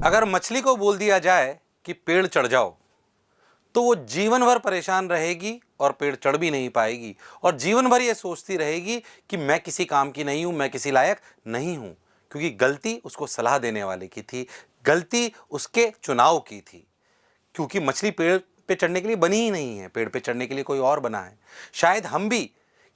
अगर मछली को बोल दिया जाए कि पेड़ चढ़ जाओ तो वो जीवन भर परेशान रहेगी और पेड़ चढ़ भी नहीं पाएगी और जीवन भर ये सोचती रहेगी कि मैं किसी काम की नहीं हूं, मैं किसी लायक नहीं हूं, क्योंकि गलती उसको सलाह देने वाले की थी, गलती उसके चुनाव की थी। क्योंकि मछली पेड़ पे चढ़ने के लिए बनी ही नहीं है, पेड़ पे चढ़ने के लिए कोई और बना है। शायद हम भी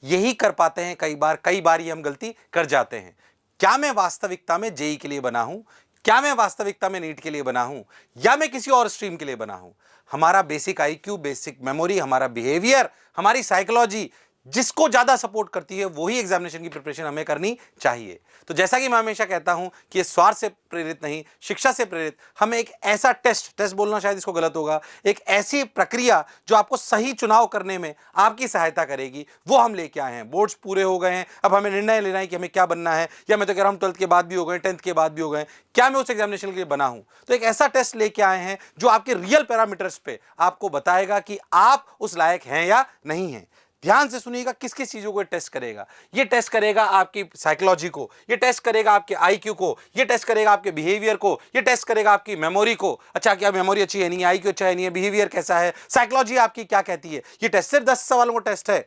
यही कर पाते हैं, कई बार ये हम गलती कर जाते हैं। क्या मैं वास्तविकता में जेई के लिए बना हूं, क्या मैं वास्तविकता में नीट के लिए बना हूं, या मैं किसी और स्ट्रीम के लिए बना हूं? हमारा बेसिक आईक्यू, बेसिक मेमोरी, हमारा बिहेवियर, हमारी साइकोलॉजी जिसको ज्यादा सपोर्ट करती है वही एग्जामिनेशन की प्रिपरेशन हमें करनी चाहिए। तो जैसा कि मैं हमेशा कहता हूं कि ये स्वार्थ से प्रेरित नहीं, शिक्षा से प्रेरित, हमें एक ऐसा टेस्ट बोलना शायद इसको गलत होगा, एक ऐसी प्रक्रिया जो आपको सही चुनाव करने में आपकी सहायता करेगी, वो हम लेके आए हैं। बोर्ड्स पूरे हो गए हैं, अब हमें निर्णय लेना है कि हमें क्या बनना है, या मैं तो कह रहा हूं 12th के बाद भी हो गए, 10th के बाद भी हो गए, क्या मैं उस एग्जामिनेशन के लिए बना हूं? तो एक ऐसा टेस्ट लेके आए हैं जो आपके रियल पैरामीटर्स पे आपको बताएगा कि आप उस लायक हैं या नहीं हैं। ध्यान से सुनिएगा, किस किस चीजों को टेस्ट करेगा। ये टेस्ट करेगा आपकी साइकोलॉजी को, ये टेस्ट करेगा आपके आईक्यू को, ये टेस्ट करेगा आपके बिहेवियर को, ये टेस्ट करेगा आपकी मेमोरी को। अच्छा, क्या मेमोरी अच्छी है नहीं है, आईक्यू अच्छा है नहीं है, बिहेवियर कैसा है, साइकोलॉजी आपकी क्या कहती है। ये टेस्ट सिर्फ 10 सवालों का टेस्ट है।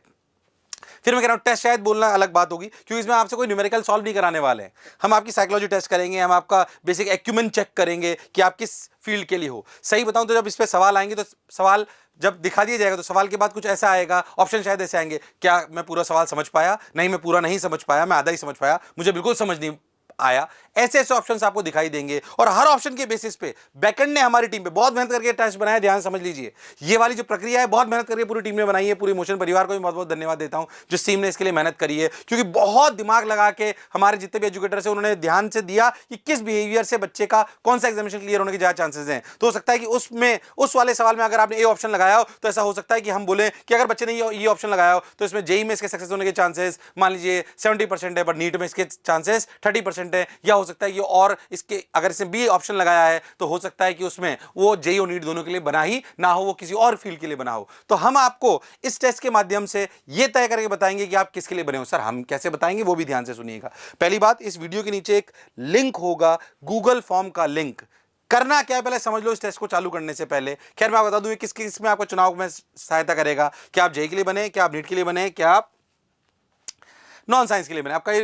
फिर मैं कह रहा हूं टेस्ट शायद बोलना अलग बात होगी, क्योंकि इसमें आपसे कोई न्यूमेरिकल सॉल्व नहीं कराने वाले हैं। हम आपकी साइकोलॉजी टेस्ट करेंगे, हम आपका बेसिक एक्यूमेन चेक करेंगे कि आप किस फील्ड के लिए हो। सही बताऊं तो जब इस पे सवाल आएंगे तो सवाल जब दिखा दिया जाएगा तो सवाल के बाद कुछ ऐसा आएगा, ऑप्शन शायद ऐसे आएंगे, क्या मैं पूरा सवाल समझ पाया, नहीं मैं पूरा नहीं समझ पाया, मैं आधा ही समझ पाया, मुझे बिल्कुल समझ नहीं आया। ऐसे ऐसे ऑप्शंस आपको दिखाई देंगे और हर ऑप्शन के बेसिस पे बैकएंड ने हमारी टीम पे बहुत मेहनत करके टेस्ट बनाया। ध्यान समझ लीजिए, ये वाली जो प्रक्रिया है बहुत मेहनत करके पूरी टीम ने बनाई है। पूरी मोशन परिवार को भी बहुत बहुत धन्यवाद देता हूं जिस टीम ने इसके लिए मेहनत करी है, क्योंकि बहुत दिमाग लगा के हमारे जितने भी एजुकेटर्स हैं उन्होंने ध्यान से दिया कि किस बिहेवियर से बच्चे का कौन सा एग्जामिनेशन क्लियर होने के ज्यादा चांसेस हैं। तो हो सकता है कि उसमें उस वाले सवाल में अगर आपने ए ऑप्शन लगाया हो तो ऐसा हो सकता है कि हम बोले कि अगर बच्चे ने ये ऑप्शन लगाया हो तो इसमें जेई में इसके सक्सेस होने के चांसेस मान लीजिए 70% है, बट नीट में इसके चांसेस 30% है। या हो सकता है कि और इसके अगर इसने बी ऑप्शन लगाया है तो हो सकता है कि उसमें वो जेई और नीट दोनों के लिए बना ही ना हो, वो किसी और फील्ड के लिए बना हो। तो हम आपको इस टेस्ट के माध्यम से ये तय करके बताएंगे कि आप किसके लिए बने हो। सर हम कैसे बताएंगे वो भी ध्यान से सुनिएगा। पहली बात, इस वीडियो के नीचे एक लिंक होगा, गूगल फॉर्म का लिंक। करना क्या है पहले समझ लो इस टेस्ट को चालू करने से पहले। खैर मैं बता दूं किस किस में आपको चुनाव में सहायता करेगा। क्या आप जेई के लिए बने, क्या आप नीट के लिए बने, क्या आप नॉन साइंस के लिए बने। आपका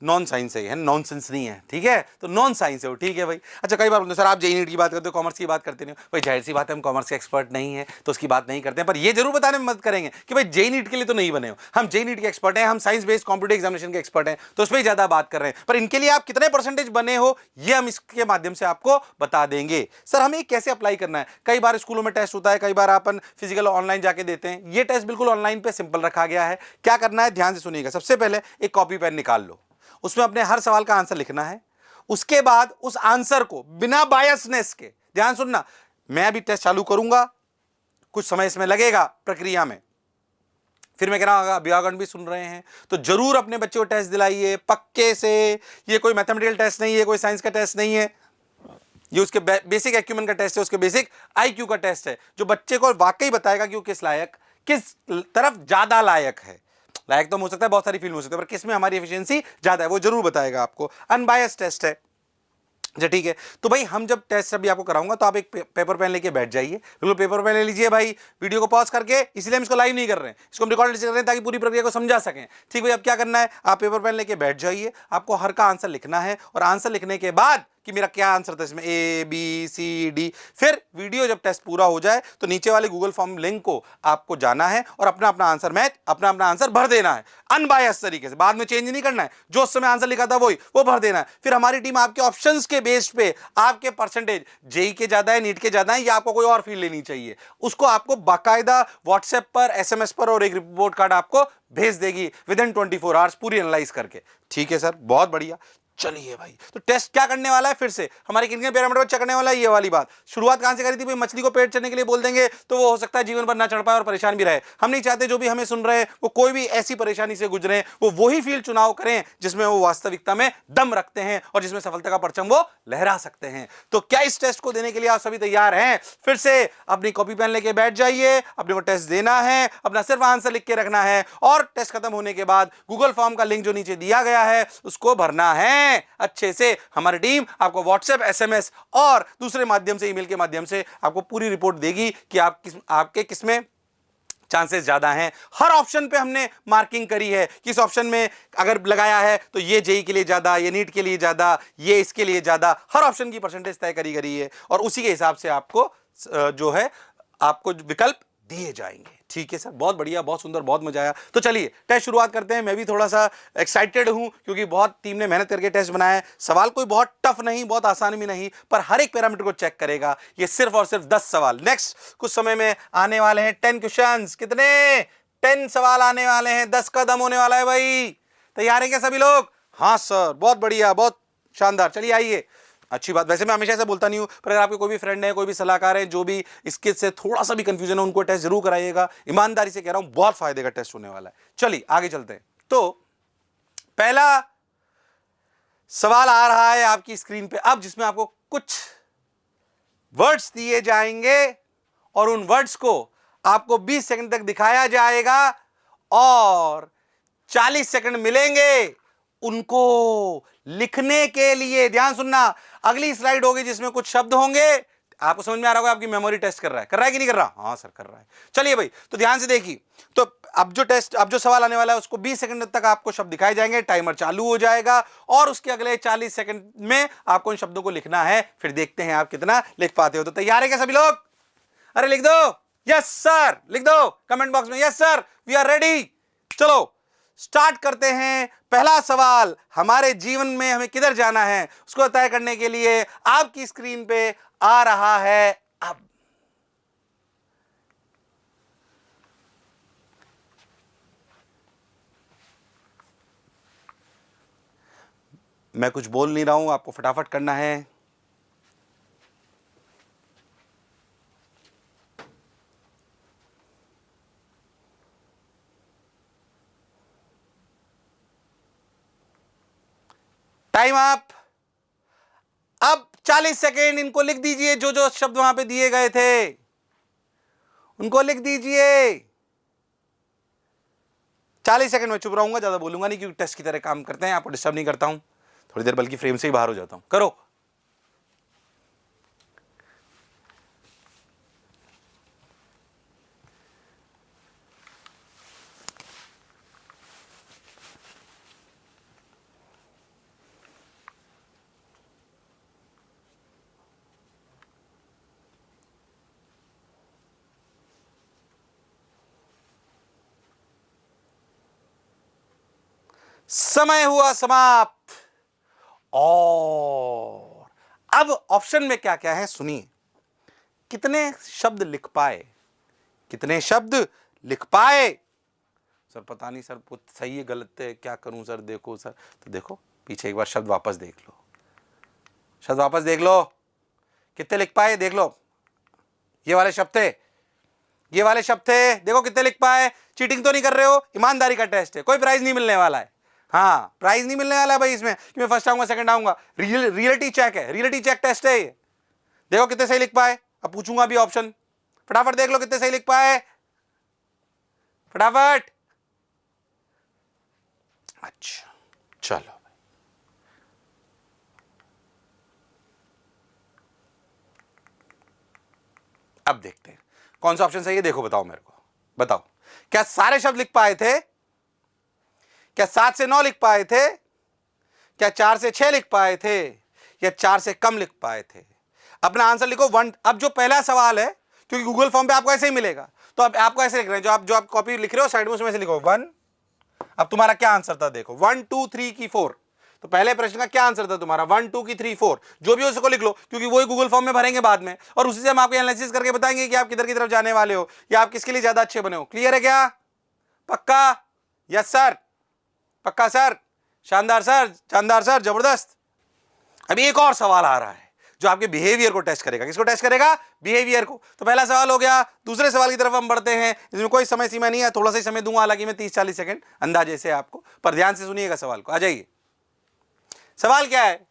नॉन साइंस है, नॉनसेंस नहीं है, ठीक है, तो नॉन साइंस है वो, ठीक है भाई। अच्छा, कई बार बोलते हैं सर आप जेई नीट की बात करते हो, कॉमर्स की बात करते नहीं हो। भाई जाहिर सी बात है हम कॉमर्स के एक्सपर्ट नहीं है तो उसकी बात नहीं करते हैं, पर ये जरूर बताने में मदद करेंगे कि भाई जेई नीट के लिए तो नहीं बने हो। हम जेई नीट के एक्सपर्ट हैं, हम साइंस बेस्ड कॉम्पिटिटिव एग्जामिनेशन के एक्सपर्ट हैं, तो उसमें ज्यादा बात कर रहे हैं। पर इनके लिए आप कितने परसेंटेज बने हो ये हम इसके माध्यम से आपको बता देंगे। सर हमें कैसे अप्लाई करना है। कई बार स्कूलों में टेस्ट होता है, कई बार अपन फिजिकल ऑनलाइन जाके देते हैं। ये टेस्ट बिल्कुल ऑनलाइन पे सिंपल रखा गया है। क्या करना है ध्यान से सुनिएगा। सबसे पहले एक कॉपी पेन निकाल लो, उसमें अपने हर सवाल का आंसर लिखना है। उसके बाद उस आंसर को बिना बायसनेस के, ध्यान सुनना, मैं अभी टेस्ट चालू करूंगा, कुछ समय इसमें लगेगा प्रक्रिया में। फिर मैं कह रहा हूं अभिभावक भी सुन रहे हैं तो जरूर अपने बच्चे को टेस्ट दिलाइए पक्के से। ये कोई मैथमेटिकल टेस्ट नहीं है, कोई साइंस का टेस्ट नहीं है, ये उसके बेसिक एक्यूमेन का टेस्ट है, उसके बेसिक आईक्यू का टेस्ट है, जो बच्चे को वाकई बताएगा कि वो किस तरफ ज्यादा लायक है। लायक तो हो सकता है बहुत सारी फील्ड हो सकती है, पर किस में हमारी एफिशिएंसी ज्यादा है वो जरूर बताएगा आपको। अनबायस्ड टेस्ट है। अच्छा ठीक है, तो भाई हम जब टेस्ट अभी आपको कराऊंगा तो आप एक पेपर पेन लेके बैठ जाइए। बिल्कुल पेपर पेन ले लीजिए भाई, वीडियो को पॉज करके, इसलिए हम इसको लाइव नहीं कर रहे हैं, इसको हम रिकॉर्ड कर रहे हैं ताकि पूरी प्रक्रिया को समझा सकें। ठीक भाई, अब क्या करना है, आप पेपर पेन लेके बैठ जाइए, आपको हर का आंसर लिखना है और आंसर लिखने के बाद कि मेरा क्या आंसर था इसमें, ए बी सी डी। फिर वीडियो जब टेस्ट पूरा हो जाए तो नीचे वाले गूगल फॉर्म लिंक को आपको जाना है और अपना अपना आंसर मैच, अपना अपना आंसर भर देना है अनबायस तरीके से। बाद में चेंज नहीं करना है, जो उस समय आंसर लिखा था वो भर देना है। फिर हमारी टीम आपके ऑप्शंस के बेस पे आपके परसेंटेज जेई के ज्यादा है, नीट के ज्यादा है, या आपको कोई और फील्ड लेनी चाहिए, उसको आपको बाकायदा व्हाट्सएप पर, एसएमएस पर और एक रिपोर्ट कार्ड आपको भेज देगी विद इन 24 आवर्स पूरी एनालाइज करके। ठीक है सर, बहुत बढ़िया। चलिए भाई, तो टेस्ट क्या करने वाला है, फिर से हमारे किन पैरामीटर चेक करने वाला है, ये वाली बात। शुरुआत कहां से करी थी भाई, मछली को पेड़ चढ़ने के लिए बोल देंगे तो वो हो सकता है जीवन भर ना चढ़ पाए और परेशान भी रहे। हम नहीं चाहते जो भी हमें सुन रहे हैं वो कोई भी ऐसी परेशानी से गुजरे, वो वही फील्ड चुनाव करें जिसमें वो वास्तविकता में दम रखते हैं और जिसमें सफलता का परचम वो लहरा सकते हैं। तो क्या इस टेस्ट को देने के लिए आप सभी तैयार हैं? फिर से अपनी कॉपी पेन लेके बैठ जाइए, अपने को टेस्ट देना है, अपना सिर्फ आंसर लिख के रखना है और टेस्ट खत्म होने के बाद गूगल फॉर्म का लिंक जो नीचे दिया गया है उसको भरना है। हैं अच्छे से, हमारी टीम आपको व्हाट्सएप, एसएमएस और दूसरे माध्यम से, ईमेल के माध्यम से आपको पूरी रिपोर्ट देगी कि आपके किसमें चांसेस ज्यादा हैं। हर ऑप्शन पे हमने मार्किंग करी है, किस ऑप्शन में अगर लगाया है तो ये जेई के लिए ज्यादा, ये नीट के लिए ज्यादा, ये इसके लिए ज्यादा, हर ऑप्शन की परसेंटेज तय करी गई है और उसी के हिसाब से आपको जो है आपको विकल्प दिए जाएंगे। ठीक है सर, बहुत बढ़िया, बहुत सुंदर, बहुत मजा आया। तो चलिए टेस्ट शुरुआत करते हैं। मैं भी थोड़ा सा एक्साइटेड हूं क्योंकि बहुत टीम ने मेहनत करके टेस्ट बनाया है। सवाल कोई बहुत टफ नहीं, बहुत आसान भी नहीं, पर हर एक पैरामीटर को चेक करेगा। ये सिर्फ और सिर्फ 10 सवाल नेक्स्ट कुछ समय में आने वाले हैं। 10 क्वेश्चंस, कितने 10 सवाल आने वाले हैं। 10 का दम होने वाला है भाई। तैयार हैं क्या सभी लोग? हाँ सर, बहुत बढ़िया, बहुत शानदार। चलिए आइए, अच्छी बात। वैसे मैं हमेशा ऐसा बोलता नहीं हूं, पर अगर आपके कोई भी फ्रेंड है, कोई भी सलाहकार है, जो भी इसके से थोड़ा सा भी कंफ्यूजन है, उनको टेस्ट जरूर कराइएगा। ईमानदारी से कह रहा हूं, बहुत फायदे का टेस्ट होने वाला है। चलिए आगे चलते हैं। तो पहला सवाल आ रहा है आपकी स्क्रीन पे अब, जिसमें आपको कुछ वर्ड्स दिए जाएंगे और उन वर्ड्स को आपको 20 सेकंड तक दिखाया जाएगा और 40 सेकंड मिलेंगे उनको लिखने के लिए। ध्यान सुनना, अगली स्लाइड होगी जिसमें कुछ शब्द होंगे। आपको समझ में आ रहा होगा आपकी मेमोरी टेस्ट कर रहा है कि नहीं कर रहा? हाँ सर कर रहा है। चलिए भाई, तो ध्यान से देखिए। तो अब जो सवाल आने वाला है उसको 20 सेकंड तक आपको शब्द दिखाए जाएंगे, टाइमर चालू हो जाएगा और उसके अगले 40 सेकंड में आपको इन शब्दों को लिखना है। फिर देखते हैं आप कितना लिख पाते हो। तो तैयार है क्या सभी लोग? अरे लिख दो, यस सर, लिख दो कमेंट बॉक्स में, yes sir we are ready. चलो स्टार्ट करते हैं। पहला सवाल, हमारे जीवन में हमें किधर जाना है उसको तय करने के लिए आपकी स्क्रीन पे आ रहा है अब। मैं कुछ बोल नहीं रहा हूं, आपको फटाफट करना है। Time up. अब 40 सेकेंड, इनको लिख दीजिए। जो जो शब्द वहां पे दिए गए थे उनको लिख दीजिए। 40 सेकंड में चुप रहूंगा, ज्यादा बोलूंगा नहीं क्योंकि टेस्ट की तरह काम करते हैं, आपको डिस्टर्ब नहीं करता हूं थोड़ी देर, बल्कि फ्रेम से ही बाहर हो जाता हूं। करो। समय हुआ समाप्त। और अब ऑप्शन में क्या क्या है सुनिए। कितने शब्द लिख पाए, कितने शब्द लिख पाए? सर पता नहीं सर, सही है गलत है, क्या करूं सर? देखो सर, तो देखो पीछे एक बार शब्द वापस देख लो, शब्द वापस देख लो, कितने लिख पाए देख लो। ये वाले शब्द थे, ये वाले शब्द थे, देखो कितने लिख पाए। चीटिंग तो नहीं कर रहे हो, ईमानदारी का टेस्ट है, कोई प्राइज नहीं मिलने वाला है। हाँ प्राइज नहीं मिलने वाला है भाई इसमें कि मैं फर्स्ट आऊंगा सेकंड आऊंगा। रियलिटी चेक है, रियलिटी चेक टेस्ट है ये। देखो कितने सही लिख पाए। अब पूछूंगा भी ऑप्शन, फटाफट देख लो कितने सही लिख पाए, फटाफट। अच्छा चलो, अब देखते हैं कौन सा ऑप्शन सही है। देखो बताओ मेरे को, बताओ क्या सारे शब्द लिख पाए थे? क्या 7 से 9 लिख पाए थे? क्या 4 से 6 लिख पाए थे? या 4 से कम लिख पाए थे? अपना आंसर लिखो 1। अब जो पहला सवाल है, क्योंकि गूगल फॉर्म पे आपको ऐसे ही मिलेगा, तो अब आपको ऐसे लिख रहे हैं, जो आप कॉपी लिख रहे हो साइड में उसमें से लिखो 1। अब तुम्हारा क्या आंसर था देखो, 1 2 3 की 4। तो पहले प्रश्न का क्या आंसर था तुम्हारा? 1 2 की 3 4, जो भी हो उसको लिख लो, क्योंकि वही गूगल फॉर्म में भरेंगे बाद में, और उसी से हम आपको एनालिसिस करके बताएंगे कि आप किधर की तरफ जाने वाले हो या आप किसके लिए ज्यादा अच्छे बने हो। क्लियर है क्या? पक्का? यस सर, पक्का सर, शानदार सर, शानदार सर, जबरदस्त। अभी एक और सवाल आ रहा है जो आपके बिहेवियर को टेस्ट करेगा। किसको टेस्ट करेगा? बिहेवियर को। तो पहला सवाल हो गया, दूसरे सवाल की तरफ हम बढ़ते हैं। इसमें कोई समय सीमा नहीं है, थोड़ा सा समय दूंगा, हालांकि मैं 30-40 सेकंड अंदाजे से आपको, पर ध्यान से सुनिएगा सवाल को। आ जाइए, सवाल क्या है?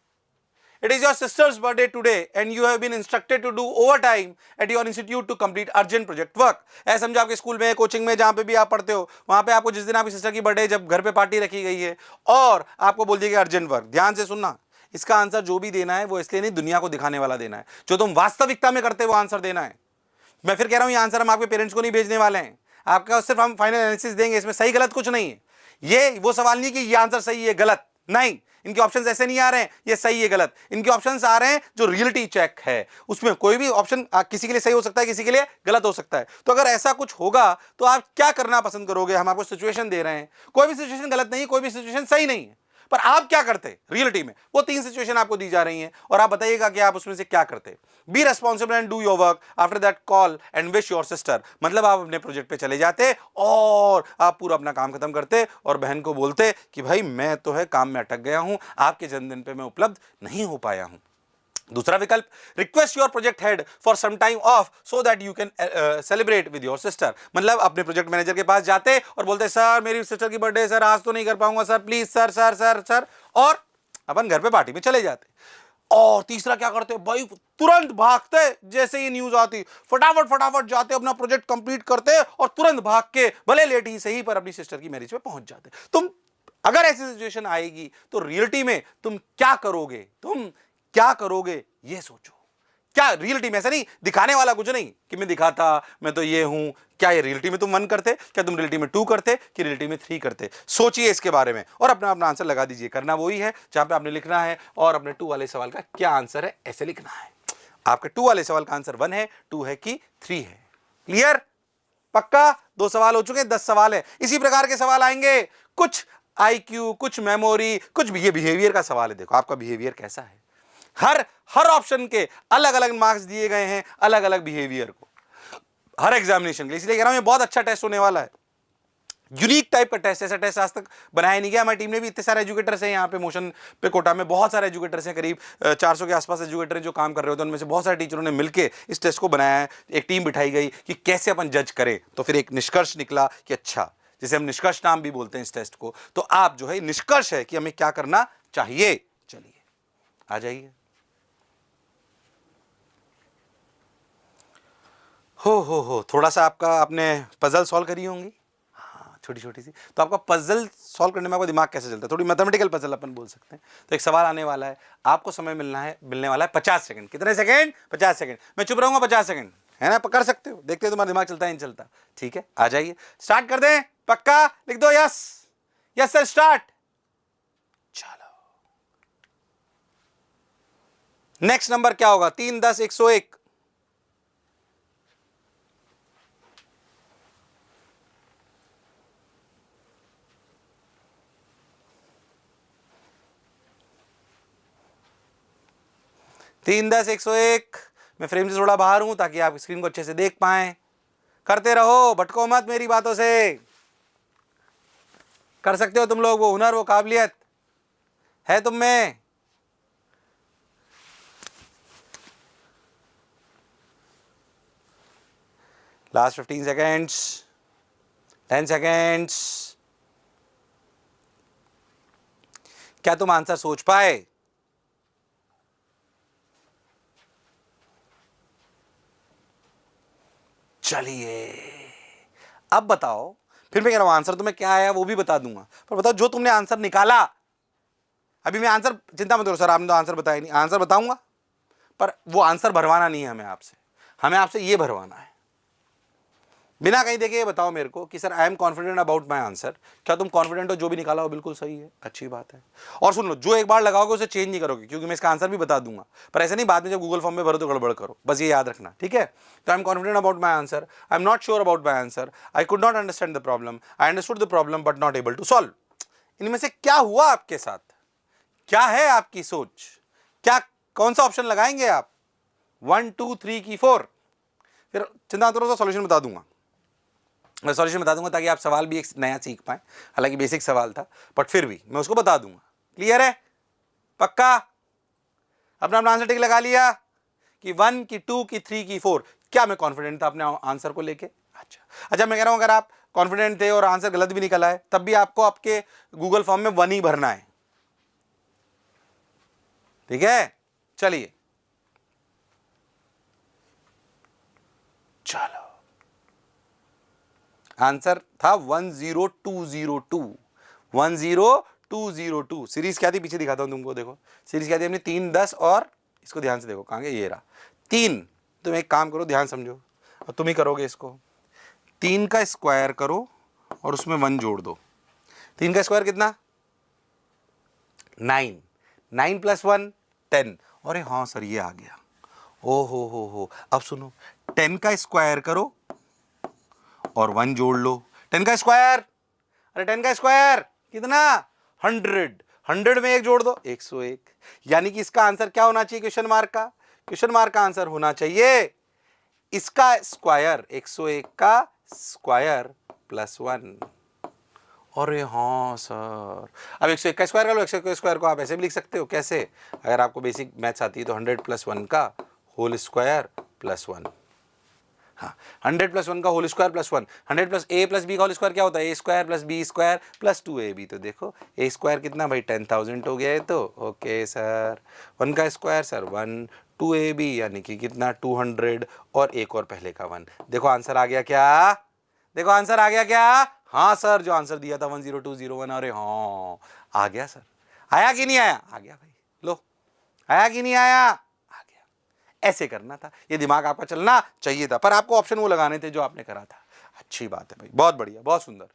It is your sister's birthday today and you have been instructed to do overtime at your institute to complete urgent project work. ऐसा समझो आपके स्कूल में, कोचिंग में, जहां पे भी आप पढ़ते हो, वहां पे आपको जिस दिन आपकी सिस्टर की बर्थडे, जब घर पे पार्टी रखी गई है और आपको बोल दिया गया अर्जेंट वर्क, ध्यान से सुनना, इसका आंसर जो भी देना है वो इसलिए नहीं दुनिया को दिखाने वाला देना है, जो तुम वास्तविकता में करते हो वो आंसर देना है। मैं फिर कह रहा हूं, ये आंसर हम आपके पेरेंट्स को नहीं भेजने वाले हैं, आपका सिर्फ हम फाइनल एनालिसिस देंगे, इसमें सही गलत कुछ नहीं है। ये वो सवाल नहीं कि ये आंसर सही है गलत, नहीं, इनके ऑप्शंस ऐसे नहीं आ रहे हैं ये सही है गलत, इनके ऑप्शंस आ रहे हैं जो रियलिटी चेक है, उसमें कोई भी ऑप्शन किसी के लिए सही हो सकता है, किसी के लिए गलत हो सकता है। तो अगर ऐसा कुछ होगा तो आप क्या करना पसंद करोगे? हम आपको सिचुएशन दे रहे हैं, कोई भी सिचुएशन गलत नहीं है, कोई भी सिचुएशन सही नहीं है, पर आप क्या करते रियलिटी में? वो 3 सिचुएशन आपको दी जा रही हैं और आप बताइएगा कि आप उसमें से क्या करते। B responsible and do your work after that call and wish your sister, मतलब आप अपने प्रोजेक्ट पे चले जाते और आप पूरा अपना काम खत्म करते और बहन को बोलते कि भाई मैं तो है काम में अटक गया हूं, आपके जन्मदिन पे मैं उपलब्ध नहीं हो पाया हूं। दूसरा विकल्प, request your project head for some time off so that you can celebrate with your sister, मतलब अपने प्रोजेक्ट मैनेजर के पास जाते और बोलते सर मेरी सिस्टर की बर्थडे सर, आज तो नहीं कर पाऊंगा sir, please sir sir sir sir, और अपन घर पे पार्टी में चले जाते। और तीसरा क्या करते भाई, तुरंत भागते, जैसे ही न्यूज आती फटाफट फटाफट जाते, अपना प्रोजेक्ट कंप्लीट करते और तुरंत भाग के भले लेट ही सही पर अपनी सिस्टर की मैरिज पे पहुंच जाते। तुम अगर ऐसी सिचुएशन आएगी तो रियलिटी में तुम क्या करोगे? तुम क्या करोगे ये सोचो। क्या रियलिटी में, ऐसा नहीं दिखाने वाला कुछ नहीं कि मैं दिखाता मैं तो ये हूं, क्या ये रियलिटी में तुम 1 करते, क्या तुम रियलिटी में 2 करते, कि रियलिटी में 3 करते? सोचिए इसके बारे में और अपना अपना आंसर लगा दीजिए। करना वही है जहां पे आपने लिखना है और अपने 2 वाले सवाल का क्या आंसर है ऐसे लिखना है। आपके 2 वाले सवाल का आंसर 1 है, 2 है कि 3 है। क्लियर? पक्का? 2 सवाल हो चुके, 10 सवाल है। इसी प्रकार के सवाल आएंगे, कुछ IQ, कुछ मेमोरी, कुछ ये बिहेवियर का सवाल है। देखो आपका बिहेवियर कैसा है, हर ऑप्शन के अलग अलग मार्क्स दिए गए हैं, अलग अलग बिहेवियर को हर एग्जामिनेशन के लिए। इसलिए कह रहा हूं ये बहुत अच्छा टेस्ट होने वाला है, यूनिक टाइप का टेस्ट। ऐसा टेस्ट आज तक बनाया नहीं गया, हमारी टीम ने भी। इतने सारे एजुकेटर्स हैं यहाँ पे मोशन पे कोटा में, बहुत सारे एजुकेटर्स हैं, करीब 400 के आसपास एजुकेटर हैं जो काम कर रहे होते हैं। उनमें से बहुत सारे टीचरों ने मिलकर इस टेस्ट को बनाया है, एक टीम बिठाई गई कि कैसे अपन जज करें। तो फिर एक निष्कर्ष निकला कि अच्छा, जिसे हम निष्कर्ष नाम भी बोलते हैं इस टेस्ट को, तो आप जो है निष्कर्ष है कि हमें क्या करना चाहिए। चलिए आ जाइए। हो थोड़ा सा आपका आपने पजल सॉल्व करी होंगी, हाँ छोटी छोटी सी। तो आपका पजल सॉल्व करने में आपका दिमाग कैसे चलता है? थोड़ी मैथमेटिकल पजल अपन बोल सकते हैं। तो एक सवाल आने वाला है, आपको समय मिलने वाला है 50 सेकंड। कितने सेकंड? 50 सेकंड। मैं चुप रहूंगा 50 सेकंड, है ना? कर सकते हो, देखते हो तुम्हारा दिमाग चलता है नहीं चलता। ठीक है, आ जाइए, स्टार्ट कर दें। पक्का? लिख दो यस, यस सर, स्टार्ट। चलो, नेक्स्ट नंबर क्या होगा? 3, 10, 101। तीन 10 101। मैं फ्रेम से थोड़ा बाहर हूं ताकि आप स्क्रीन को अच्छे से देख पाएं। करते रहो, भटको मत मेरी बातों से। कर सकते हो तुम लोग, वो हुनर, वो काबिलियत है तुम में। Last 15 seconds, 10 seconds. क्या तुम आंसर सोच पाए? चलिए अब बताओ। फिर मैं कह रहा हूं आंसर तुम्हें क्या आया वो भी बता दूंगा, पर बताओ जो तुमने आंसर निकाला। अभी मैं आंसर, चिंता मत करो सर आपने तो आंसर बताया नहीं, आंसर बताऊंगा, पर वो आंसर भरवाना नहीं है हमें आपसे ये भरवाना है। बिना कहीं देखे ये बताओ मेरे को कि sir I am confident about my answer. क्या तुम कॉन्फिडेंट हो जो भी निकाला हो बिल्कुल सही है? अच्छी बात है। और सुन लो, जो एक बार लगाओगे उसे चेंज नहीं करोगे, क्योंकि मैं इसका आंसर भी बता दूंगा, पर ऐसे नहीं बाद में जब गूगल फॉर्म में भरो तो गड़बड़ करो, बस ये याद रखना, ठीक है? तो I am confident about my answer, I am not sure about my answer, I could not understand the problem, I understood the problem but not able to solve. इनमें से क्या हुआ आपके साथ? क्या है आपकी सोच? क्या, कौन सा ऑप्शन लगाएंगे आप? 1 2 3 की 4? फिर चिंता करो, सॉल्यूशन बता दूंगा, मैं सॉल्यूशन बता दूंगा ताकि आप सवाल भी एक नया सीख पाएं। हालांकि बेसिक सवाल था, बट फिर भी मैं उसको बता दूंगा। क्लियर है? पक्का? अपना अपना आंसर टिक लगा लिया कि 1 की 2 की 3 की 4? क्या मैं कॉन्फिडेंट था अपने आंसर को लेके? अच्छा, मैं कह रहा हूं अगर आप कॉन्फिडेंट थे और आंसर गलत भी निकला है तब भी आपको आपके गूगल फॉर्म में 1 ही भरना है, ठीक है? चलिए, चलो आंसर था 10202, 10202। सीरीज क्या थी, पीछे दिखाता हूं तुमको, देखो सीरीज क्या थी अपनी, 3, 10 और इसको ध्यान से देखो कहां गया, ये रहा 3। तुम एक काम करो, ध्यान समझो, और तुम ही करोगे इसको। 3 का स्क्वायर करो और उसमें 1 जोड़ दो। 3 का स्क्वायर कितना, 9, 9 + 1 10। अरे हाँ सर ये आ गया, ओ हो। अब सुनो, 10 का स्क्वायर करो और 1 जोड़ लो। 10 का स्क्वायर, अरे 10 का स्क्वायर कितना, 100, 100 में 1 जोड़ दो, 101। यानी कि इसका आंसर क्या होना चाहिए, क्वेश्चन मार्क का, क्वेश्चन मार्क का आंसर होना चाहिए इसका स्क्वायर, 101 का स्क्वायर +1। अरे हाँ सर, अब 101 का स्क्वायर कर लो। 101 का स्क्वायर को आप ऐसे भी लिख सकते हो, कैसे, अगर आपको बेसिक मैथ्स आती है तो 100 + 1 का होल स्क्वायर +1। हाँ, 100 + 1 का होल स्क्वायर +1। 100 + a + b का होल स्क्वायर क्या होता है, a² + b² + 2ab। तो देखो a स्क्वायर कितना भाई, 10,000 हो गया है, तो ओके सर। 1 का स्क्वायर सर 1, 2ab यानी कि कितना 200, और एक और पहले का 1। देखो आंसर आ गया क्या, देखो आंसर आ गया क्या, हाँ सर जो आंसर दिया था 10201। अरे हाँ आ गया सर, आया कि नहीं आया, आ गया भाई, लो आया कि नहीं आया, आ गया। ऐसे करना था, ये दिमाग आपका चलना चाहिए था, पर आपको ऑप्शन वो लगाने थे जो आपने करा था। अच्छी बात है भाई, बहुत बढ़िया, बहुत सुंदर,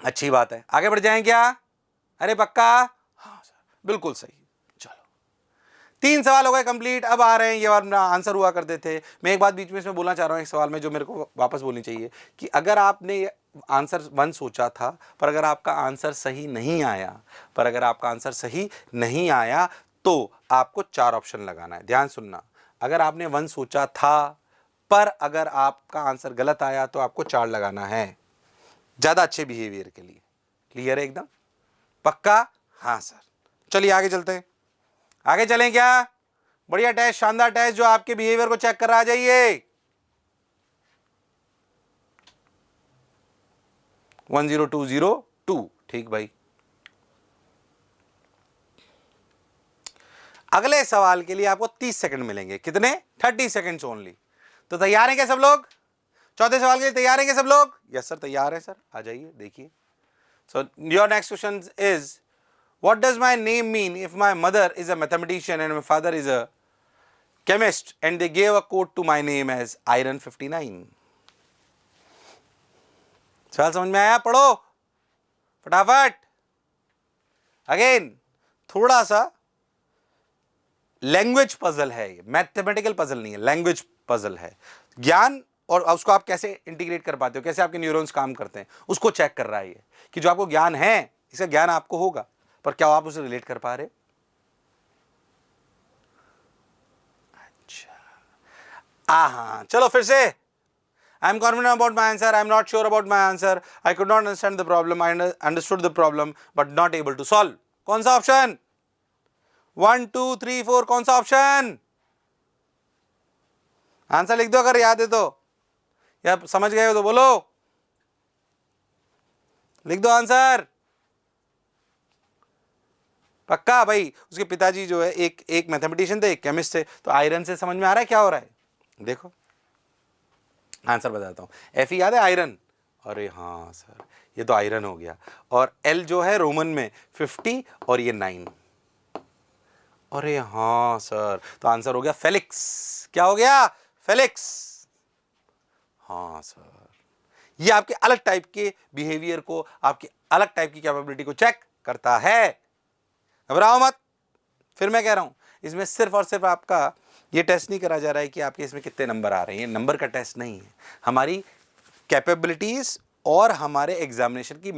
अच्छी बात है। आगे बढ़ जाएं क्या, अरे पक्का, हाँ सर बिल्कुल सही। 3 सवाल हो गए कंप्लीट। अब आ रहे हैं ये और आंसर हुआ करते थे। मैं एक बात बीच में इसमें बोलना चाह रहा हूँ, एक सवाल में जो मेरे को वापस बोलनी चाहिए, कि अगर आपने आंसर 1 सोचा था, पर अगर आपका आंसर सही नहीं आया, पर अगर आपका आंसर सही नहीं आया तो आपको 4 ऑप्शन लगाना है। ध्यान सुनना, अगर आपने 1 सोचा था पर अगर आपका आंसर गलत आया तो आपको 4 लगाना है, ज्यादा अच्छे बिहेवियर के लिए। क्लियर है एकदम, पक्का, हाँ सर। चलिए आगे चलते हैं, आगे चलें क्या, बढ़िया टेस्ट, शानदार टेस्ट जो आपके बिहेवियर को चेक कर रहा, जाइए 10202। ठीक भाई, अगले सवाल के लिए आपको 30 सेकंड मिलेंगे। कितने, 30 सेकंड्स ओनली। तो तैयार हैं क्या सब लोग, चौथे सवाल के लिए तैयार हैं क्या सब लोग, यस सर तैयार है सर, आ जाइए देखिए। So your next question is, what does my name mean if my mother is a mathematician and my father is a chemist and they gave a code to my name as iron 59? सवाल समझ में आया, पढ़ो फटाफट। Again थोड़ा सा language puzzle है, ये मैथमेटिकल पजल नहीं है, लैंग्वेज पजल है। ज्ञान और उसको आप कैसे इंटीग्रेट कर पाते हो, कैसे आपके न्यूरॉन्स काम करते हैं, उसको चेक कर रहा है ये, कि जो आपको ज्ञान है, इसका ज्ञान आपको होगा, पर क्या आप उसे रिलेट कर पा रहे। अच्छा, चलो फिर से। I am confident about my answer, I am not sure about my answer, I could not understand the problem, I understood the problem but not able to solve. कौन सा ऑप्शन, 1 2 3 4, कौन सा ऑप्शन, आंसर लिख दो अगर याद है तो, या समझ गए हो तो बोलो, लिख दो आंसर। पक्का भाई, उसके पिताजी जो है एक मैथमेटिशियन थे, एक केमिस्ट थे, तो आयरन से समझ में आ रहा है क्या हो रहा है। देखो आंसर बताता हूं, Fe याद है आयरन, अरे हाँ सर ये तो आयरन हो गया, और L जो है रोमन में 50 और ये 9, अरे हाँ सर, तो आंसर हो गया फेलिक्स। क्या हो गया, फेलिक्स। हाँ सर, ये आपके अलग टाइप के बिहेवियर को, आपकी अलग टाइप की कैपेबिलिटी को चेक करता है। घबराओ मत, फिर मैं कह रहा हूं, इसमें सिर्फ और सिर्फ आपका ये टेस्ट नहीं करा जा रहा है कि आपके इसमें कितने नंबर आ रहे हैं, ये नंबर का टेस्ट नहीं है, हमारी कैपेबिलिटीज और हमारे एग्जामिनेशन की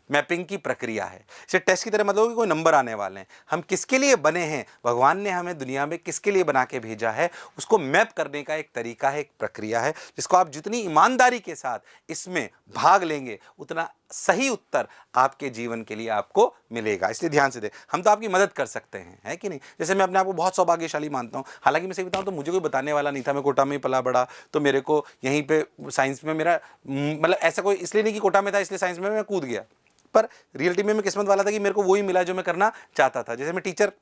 मैपिंग की प्रक्रिया है। इसे टेस्ट की तरह मतलब कि कोई नंबर आने वाले हैं, हम किसके लिए बने हैं, भगवान ने हमें दुनिया में किसके लिए बना के भेजा है, उसको मैप करने का एक तरीका है, एक प्रक्रिया है, जिसको आप जितनी ईमानदारी के साथ इसमें भाग लेंगे उतना सही उत्तर आपके जीवन के लिए आपको मिलेगा। इसलिए ध्यान से दें, हम तो आपकी मदद कर सकते हैं, है कि नहीं। जैसे मैं अपने आप को बहुत सौभाग्यशाली मानता हूं, हालांकि मैं सही बताऊं तो मुझे कोई बताने वाला नहीं था, मैं कोटा में ही पला बड़ा, तो मेरे को यहीं पे साइंस में मेरा मतलब ऐसा कोई इसलिए नहीं कि कोटा में था इसलिए साइंस में मैं कूद गया, पर रियलिटी में मैं किस्मत वाला था कि मेरे को वही मिला जो मैं करना चाहता था। जैसे मैं टीचर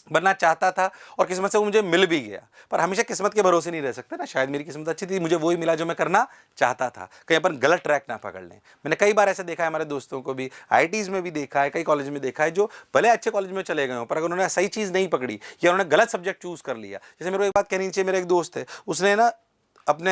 बनना चाहता था और किस्मत से वो मुझे मिल भी गया। पर हमेशा किस्मत के भरोसे नहीं रह सकते ना, शायद मेरी किस्मत अच्छी थी, मुझे वही मिला जो मैं करना चाहता था, कहीं अपन गलत ट्रैक ना पकड़ लें। मैंने कई बार ऐसा देखा है, हमारे दोस्तों को भी आईआईटीज में भी देखा है, कई कॉलेज में देखा है, जो भले अच्छे कॉलेज में चले गए हों पर अगर उन्होंने सही चीज़ नहीं पकड़ी या उन्होंने गलत सब्जेक्ट चूज कर लिया। जैसे मेरे को एक बात कहनी चाहिए, मेरा एक दोस्त है, उसने ना अपने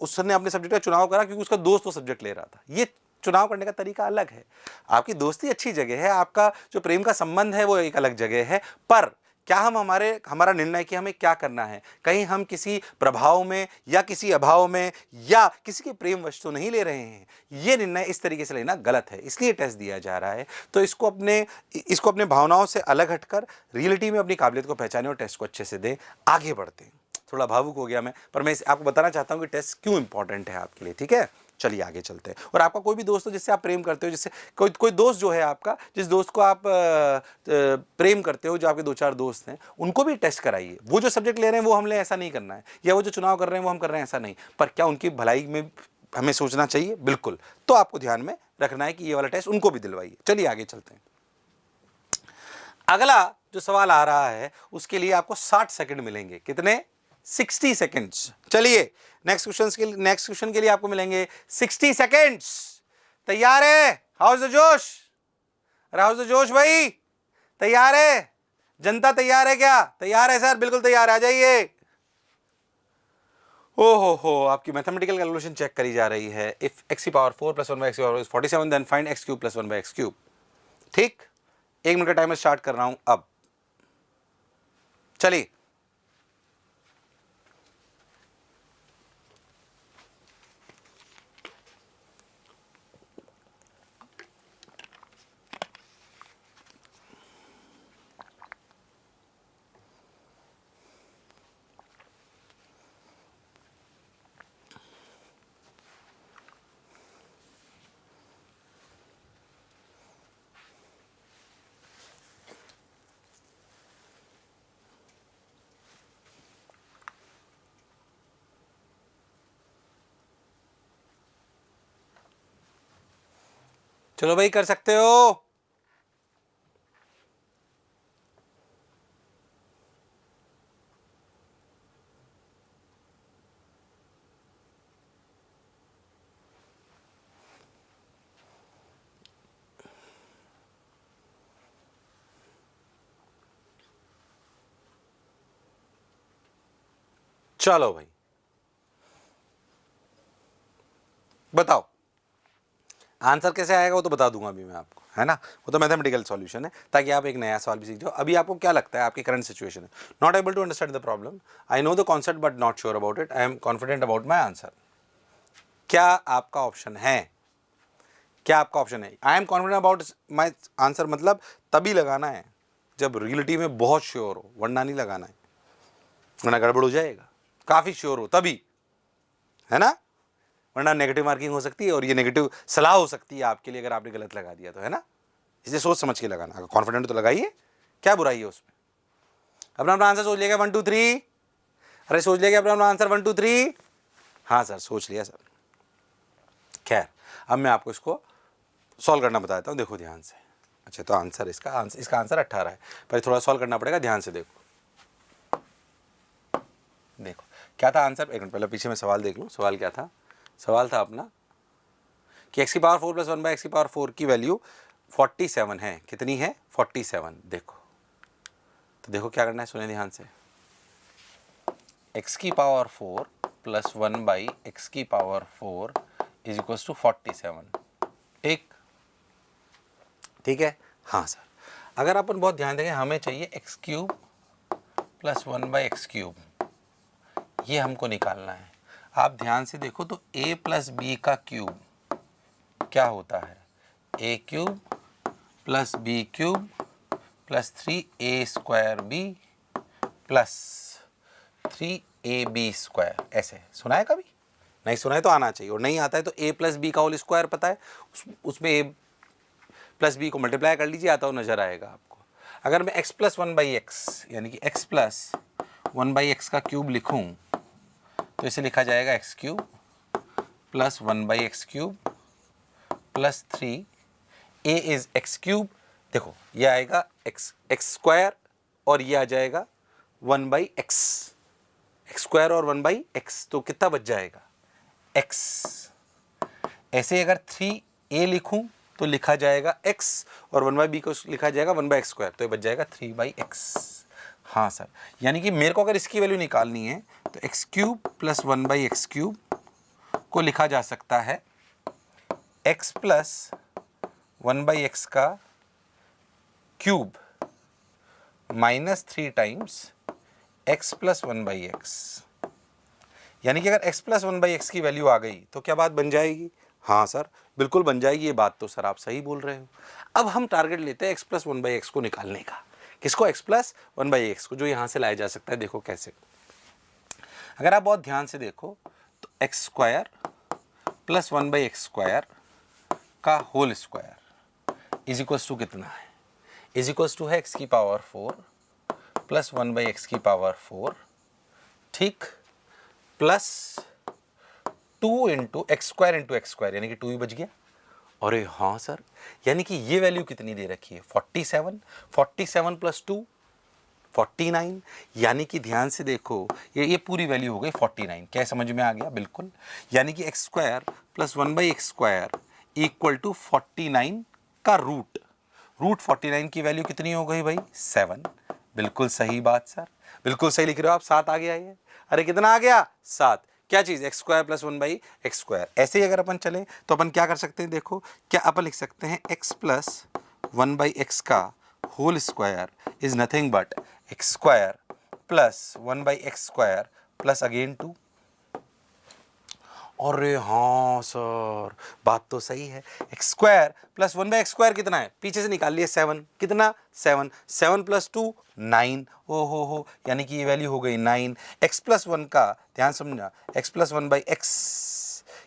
उसने अपने सब्जेक्ट का चुनाव करा क्योंकि उसका दोस्त वो सब्जेक्ट ले रहा था। ये चुनाव करने का तरीका अलग है। आपकी दोस्ती अच्छी जगह है, आपका जो प्रेम का संबंध है वो एक अलग जगह है, पर क्या हम हमारा निर्णय कि हमें क्या करना है, कहीं हम किसी प्रभाव में या किसी अभाव में या किसी के प्रेम वश तो नहीं ले रहे हैं। ये निर्णय इस तरीके से लेना गलत है, इसलिए टेस्ट दिया जा रहा है। तो इसको अपने भावनाओं से अलग हटकर रियलिटी में अपनी काबिलियत को पहचाने और टेस्ट को अच्छे से दें, आगे बढ़ते हैं। थोड़ा भावुक हो गया मैं, पर मैं आपको बताना चाहता हूं कि टेस्ट क्यों इंपॉर्टेंट है आपके लिए। ठीक है, चलिए आगे चलते हैं। और आपका कोई भी दोस्त हो जिससे आप प्रेम करते हो, जिससे कोई दोस्त जो है आपका, जिस दोस्त को आप प्रेम करते हो, जो आपके 2-4 दोस्त हैं, उनको भी टेस्ट कराइए। वो जो सब्जेक्ट ले रहे हैं वो हम ले, ऐसा नहीं करना है, या वो जो चुनाव कर रहे हैं वो हम कर रहे हैं, ऐसा नहीं। पर क्या उनकी भलाई में हमें सोचना चाहिए? बिल्कुल। तो आपको ध्यान में रखना है कि ये वाला टेस्ट उनको भी दिलवाइए। चलिए आगे चलते हैं। अगला जो सवाल आ रहा है उसके लिए आपको 60 सेकंड मिलेंगे। कितने? 60 सेकंड्स। चलिए नेक्स्ट क्वेश्चन के लिए आपको मिलेंगे 60 सेकंड्स। तैयार है? हाउस द जोश? हाउस द जोश भाई, तैयार है? जनता तैयार है क्या? तैयार है सर, बिल्कुल तैयार, आ जाइए। हो आपकी मैथमेटिकल कैलकुलेशन चेक करी जा रही है। इफ x की पावर 4 + 1 by x की power is 47 then find x³ + 1 by x³। ठीक, 1 मिनट का टाइमर स्टार्ट कर रहा हूं अब। चलिए चलो भाई, कर सकते हो। चलो भाई बताओ आंसर कैसे आएगा, वो तो बता दूंगा अभी मैं आपको, है ना। वो तो मैथमेटिकल सॉल्यूशन है, ताकि आप एक नया सवाल भी सीख जाओ। अभी आपको क्या लगता है आपकी करंट सिचुएशन है? Not able to understand the problem, I know the concept but not sure about it, I am confident about my answer. क्या आपका ऑप्शन है? क्या आपका ऑप्शन है? I am confident about my answer मतलब तभी लगाना है जब रियलिटी में बहुत श्योर हो, वरना नहीं लगाना है, वरना गड़बड़ हो जाएगा। काफी श्योर हो तभी, है ना, वरना नेगेटिव मार्किंग हो सकती है और ये नेगेटिव सलाह हो सकती है आपके लिए अगर आपने गलत लगा दिया तो, है ना। इसलिए सोच समझ के लगाना। अगर कॉन्फिडेंट तो लगाइए, क्या बुराई है उसमें। अपना अपना आंसर सोच लिएगा 1 2 3? अरे सोच लिएगा अपना अपना आंसर 1 2 3? हाँ सर, सोच लिया सर। खैर, अब मैं आपको इसको सॉल्व करना बताता हूँ, देखो ध्यान से। अच्छा, तो आंसर इसका आंसर 18 है, पर थोड़ा सॉल्व करना पड़ेगा, ध्यान से देखो। देखो क्या था आंसर, एक मिनट पहले पीछे में सवाल देख लूँ। सवाल क्या था? सवाल था अपना कि x की पावर 4 + 1 by x की पावर 4 की वैल्यू 47 है। कितनी है? 47। देखो तो देखो क्या करना है, सुने ध्यान से। x की पावर 4 + 1 by x की पावर 4 = 47। ठीक है। हाँ सर, अगर अपन बहुत ध्यान देंगे, हमें चाहिए x³ + 1 by x³, ये हमको निकालना है। आप ध्यान से देखो तो a + b का क्यूब क्या होता है? a³ + b³ + 3a² b + 3ab²। ऐसे सुना है कभी? नहीं सुना है तो आना चाहिए, और नहीं आता है तो a + b का होल स्क्वायर पता है, उसमें a + b को मल्टीप्लाई कर लीजिए, आता हो नजर आएगा आपको। अगर मैं x + 1 by x यानी कि x + 1 by x का क्यूब लिखूं तो इसे लिखा जाएगा x³ + 1 by x³ + 3। a is x³ देखो ये आएगा एक्स स्क्वायर और ये आ जाएगा 1/x, एक्स स्क्वायर और 1/x, तो कितना बच जाएगा x। ऐसे अगर 3a लिखूं तो लिखा जाएगा x और 1/b को लिखा जाएगा 1/x स्क्वायर, तो ये बच जाएगा 3/x। हाँ सर, यानी कि मेरे को अगर इसकी वैल्यू निकालनी है तो x cube plus 1/x cube को लिखा जा सकता है x प्लस 1/x का cube minus 3 times x plus 1/x। यानी कि अगर x प्लस 1/x की वैल्यू आ गई तो क्या बात बन जाएगी? हाँ सर, बिल्कुल बन जाएगी। ये बात तो सर आप सही बोल रहे हो। अब हम टारगेट लेते हैं x प्लस 1/x को निकालने का। किसको? x प्लस 1/x को, जो यहाँ से लाया जा सकता है। देखो कैसे, अगर आप बहुत ध्यान से देखो तो x square plus 1/x square का whole square is equals to कितना है? इज इक्वल्स टू है x की पावर 4 प्लस 1/x की पावर 4, ठीक, प्लस 2 इंटू एक्स स्क्वायर, यानी कि 2 ही बच गया। अरे हाँ सर, यानी कि ये वैल्यू कितनी दे रखी है? 47 प्लस 2 49, यानी कि ध्यान से देखो ये पूरी वैल्यू हो गई 49। क्या समझ में आ गया? बिल्कुल। यानी कि x square plus 1/x square equal to 49 का रूट 49 की वैल्यू कितनी हो गई भाई? 7। बिल्कुल सही बात सर, बिल्कुल सही लिख रहे हो आप। 7 आ गया ये। अरे कितना आ गया? 7। क्या चीज़? X square plus 1/x square. ऐसे ही अगर अपन चले तो अपन क्या कर सकते हैं? देखो क्या अपन लिख सकते हैं, x प्लस 1/x का whole square is nothing but x square plus 1/x square plus again 2। अरे हाँ सर, बात तो सही है। X square plus 1/x square कितना है? पीछे से निकाल लिए 7। कितना? 7। 7 प्लस 2 9। ओ हो, यानी कि ये वैल्यू हो गई 9। x प्लस 1 का ध्यान समझना, x प्लस 1/x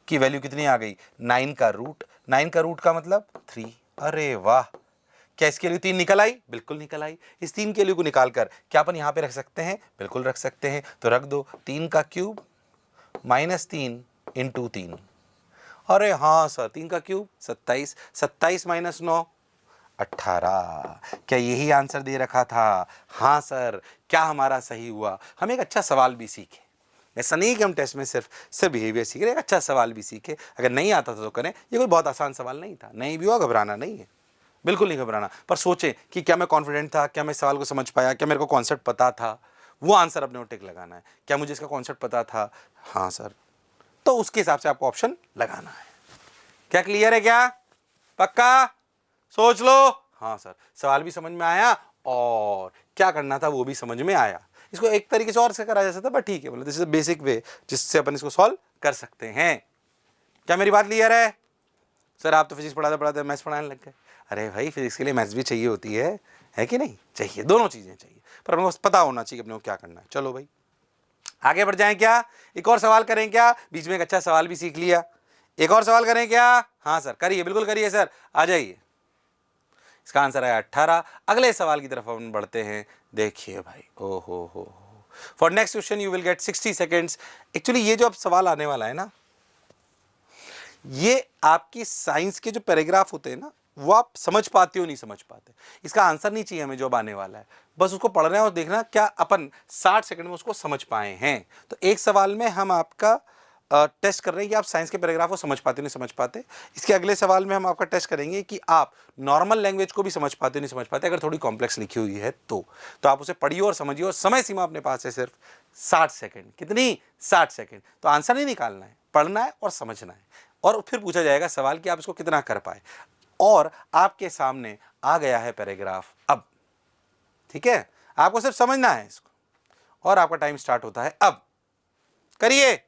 की वैल्यू कितनी आ गई? 9 का रूट। 9 का रूट का मतलब 3। अरे वाह, क्या इसके लिए 3 निकल आई? बिल्कुल निकल आई। इस 3 के लिए को निकाल कर क्या अपन यहाँ पे रख सकते हैं? बिल्कुल रख सकते हैं। तो रख दो 3 का क्यूब माइनस 3 इंटू 3। अरे हाँ सर, 3 का क्यूब 27, 27 माइनस 9 18। क्या यही आंसर दे रखा था? हाँ सर, क्या हमारा सही हुआ? हम एक अच्छा सवाल भी सीखे। ऐसा नहीं कि हम टेस्ट में सिर्फ बिहेवियर सीख रहे, एक अच्छा सवाल भी सीखे। अगर नहीं आता था तो करें। ये कोई बहुत आसान सवाल नहीं था। नहीं भी हुआ घबराना नहीं है, बिल्कुल नहीं घबराना। पर सोचें कि क्या मैं कॉन्फिडेंट था, क्या मैं सवाल को समझ पाया, क्या मेरे को कॉन्सेप्ट पता था, वो आंसर अपने को टिक लगाना है। क्या मुझे इसका कॉन्सेप्ट पता था? हाँ सर, तो उसके हिसाब से आपको ऑप्शन लगाना है। क्या क्लियर है? क्या पक्का? सोच लो। हाँ सर, सवाल भी समझ में आया और क्या करना था वो भी समझ में आया। इसको एक तरीके से और से करा जा सकता है, बट ठीक है, बोले दिस इज बेसिक वे जिससे अपन इसको सॉल्व कर सकते हैं। क्या मेरी बात क्लियर है? सर आप तो फिजिक्स पढ़ाते पढ़ाते मैथ्स पढ़ाने लग गए। अरे भाई, फिजिक्स के लिए मैथ्स भी चाहिए होती है कि नहीं? चाहिए, दोनों चीजें चाहिए, पर अपने को पता होना चाहिए अपने को क्या करना है। चलो भाई आगे बढ़ जाएं क्या? एक और सवाल करें क्या? बीच में एक अच्छा सवाल भी सीख लिया। एक और सवाल करें क्या? हाँ सर करिए, बिल्कुल करिए सर, आ जाइए। इसका आंसर है 18। अगले सवाल की तरफ हम बढ़ते हैं। देखिए भाई, ओ हो, for next question you will get 60 seconds. Actually ये जो अब सवाल आने वाला है ना, ये आपकी साइंस के जो पैराग्राफ होते हैं ना, वो आप समझ पाते हो नहीं समझ पाते। इसका आंसर नहीं चाहिए हमें जो अब आने वाला है, बस उसको पढ़ना है और देखना क्या अपन 60 सेकंड में उसको समझ पाए हैं। तो एक सवाल में हम आपका टेस्ट कर रहे हैं कि आप साइंस के पैराग्राफ को समझ पाते हो नहीं समझ पाते। इसके अगले सवाल में हम आपका टेस्ट करेंगे कि आप नॉर्मल लैंग्वेज को भी समझ पाते हो नहीं समझ पाते, अगर थोड़ी कॉम्प्लेक्स लिखी हुई है तो आप उसे पढ़िए और समझिए। और समय सीमा अपने पास है सिर्फ 60 सेकंड। कितनी? 60 सेकंड। तो आंसर नहीं निकालना है, पढ़ना है और समझना है, और फिर पूछा जाएगा सवाल कि आप इसको कितना कर पाए। और आपके सामने आ गया है पैराग्राफ अब, ठीक है? आपको सिर्फ समझना है इसको, और आपका टाइम स्टार्ट होता है अब। करिए।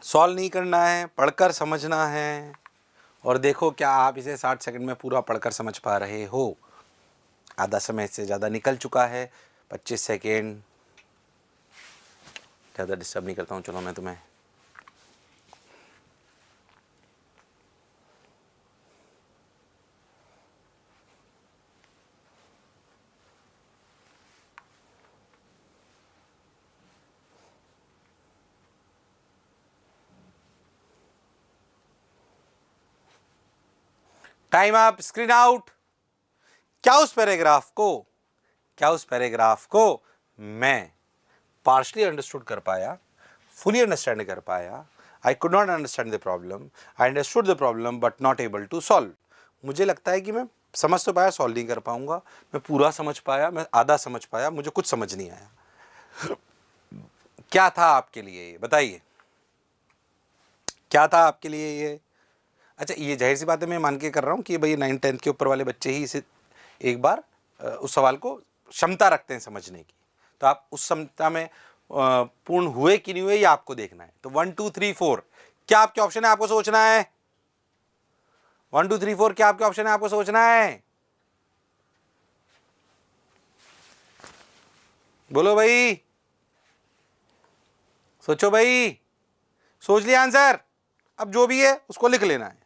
सॉल्व नहीं करना है, पढ़कर समझना है। और देखो क्या आप इसे 60 सेकंड में पूरा पढ़कर समझ पा रहे हो? आधा समय से ज़्यादा निकल चुका है, 25 सेकंड। ज़्यादा डिस्टर्ब नहीं करता हूँ, चलो मैं तुम्हें टाइम अप, स्क्रीन आउट। क्या उस पैराग्राफ को मैं पार्शली अंडरस्टूड कर पाया, फुली अंडरस्टैंड कर पाया? I could not understand the problem, I understood the problem but not able to solve. मुझे लगता है कि मैं समझ तो पाया, सॉल्व नहीं कर पाऊंगा। मैं पूरा समझ पाया, मैं आधा समझ पाया, मुझे कुछ समझ नहीं आया। क्या था आपके लिए ये बताइए, क्या था आपके लिए ये? अच्छा, ये जाहिर सी बात है, मैं मान के कर रहा हूँ कि भाई 9th-10th के ऊपर वाले बच्चे ही इसे एक बार उस सवाल को क्षमता रखते हैं समझने की। तो आप उस क्षमता में पूर्ण हुए कि नहीं हुए ये आपको देखना है। तो 1 2 3 4 क्या आपके ऑप्शन है, आपको सोचना है। 1 2 3 4 क्या आपके ऑप्शन है, आपको सोचना है। बोलो भाई, सोचो भाई। सोच लिया आंसर? अब जो भी है उसको लिख लेना है,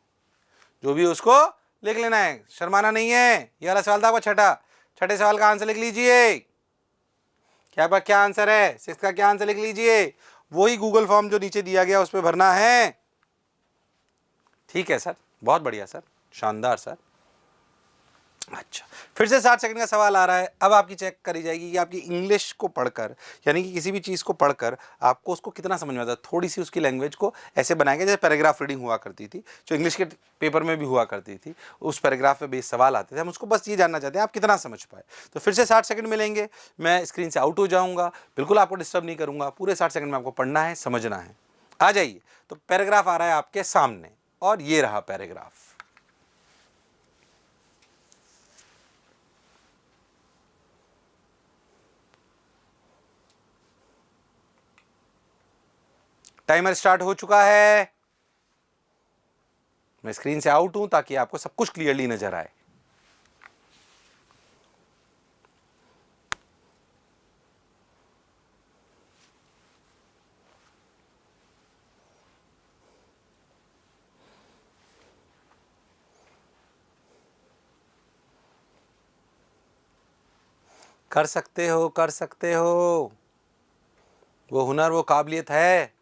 जो भी उसको लिख लेना है, शर्माना नहीं है। ये वाला सवाल था आपका छठे सवाल का आंसर लिख लीजिए। क्या आंसर है, 6th का क्या आंसर लिख लीजिए। वही गूगल फॉर्म जो नीचे दिया गया उस पर भरना है। ठीक है सर, बहुत बढ़िया सर, शानदार सर। अच्छा, फिर से 60 सेकंड का सवाल आ रहा है। अब आपकी चेक करी जाएगी कि आपकी इंग्लिश को पढ़कर, यानी कि किसी भी चीज़ को पढ़कर आपको उसको कितना समझ में आता है। थोड़ी सी उसकी लैंग्वेज को ऐसे बनाएंगे जैसे पैराग्राफ रीडिंग हुआ करती थी, जो इंग्लिश के पेपर में भी हुआ करती थी। उस पैराग्राफ पे बेस सवाल आते थे, हम उसको बस ये जानना चाहते हैं आप कितना समझ पाए। तो फिर से 60 सेकंड मिलेंगे, मैं स्क्रीन से आउट हो जाऊँगा, बिल्कुल आपको डिस्टर्ब नहीं करूँगा। पूरे 60 सेकंड में आपको पढ़ना है, समझना है। आ जाइए। तो पैराग्राफ आ रहा है आपके सामने और ये रहा पैराग्राफ। टाइमर स्टार्ट हो चुका है। मैं स्क्रीन से आउट हूं ताकि आपको सब कुछ क्लियरली नजर आए। कर सकते हो, कर सकते हो, वो हुनर, वो काबिलियत है।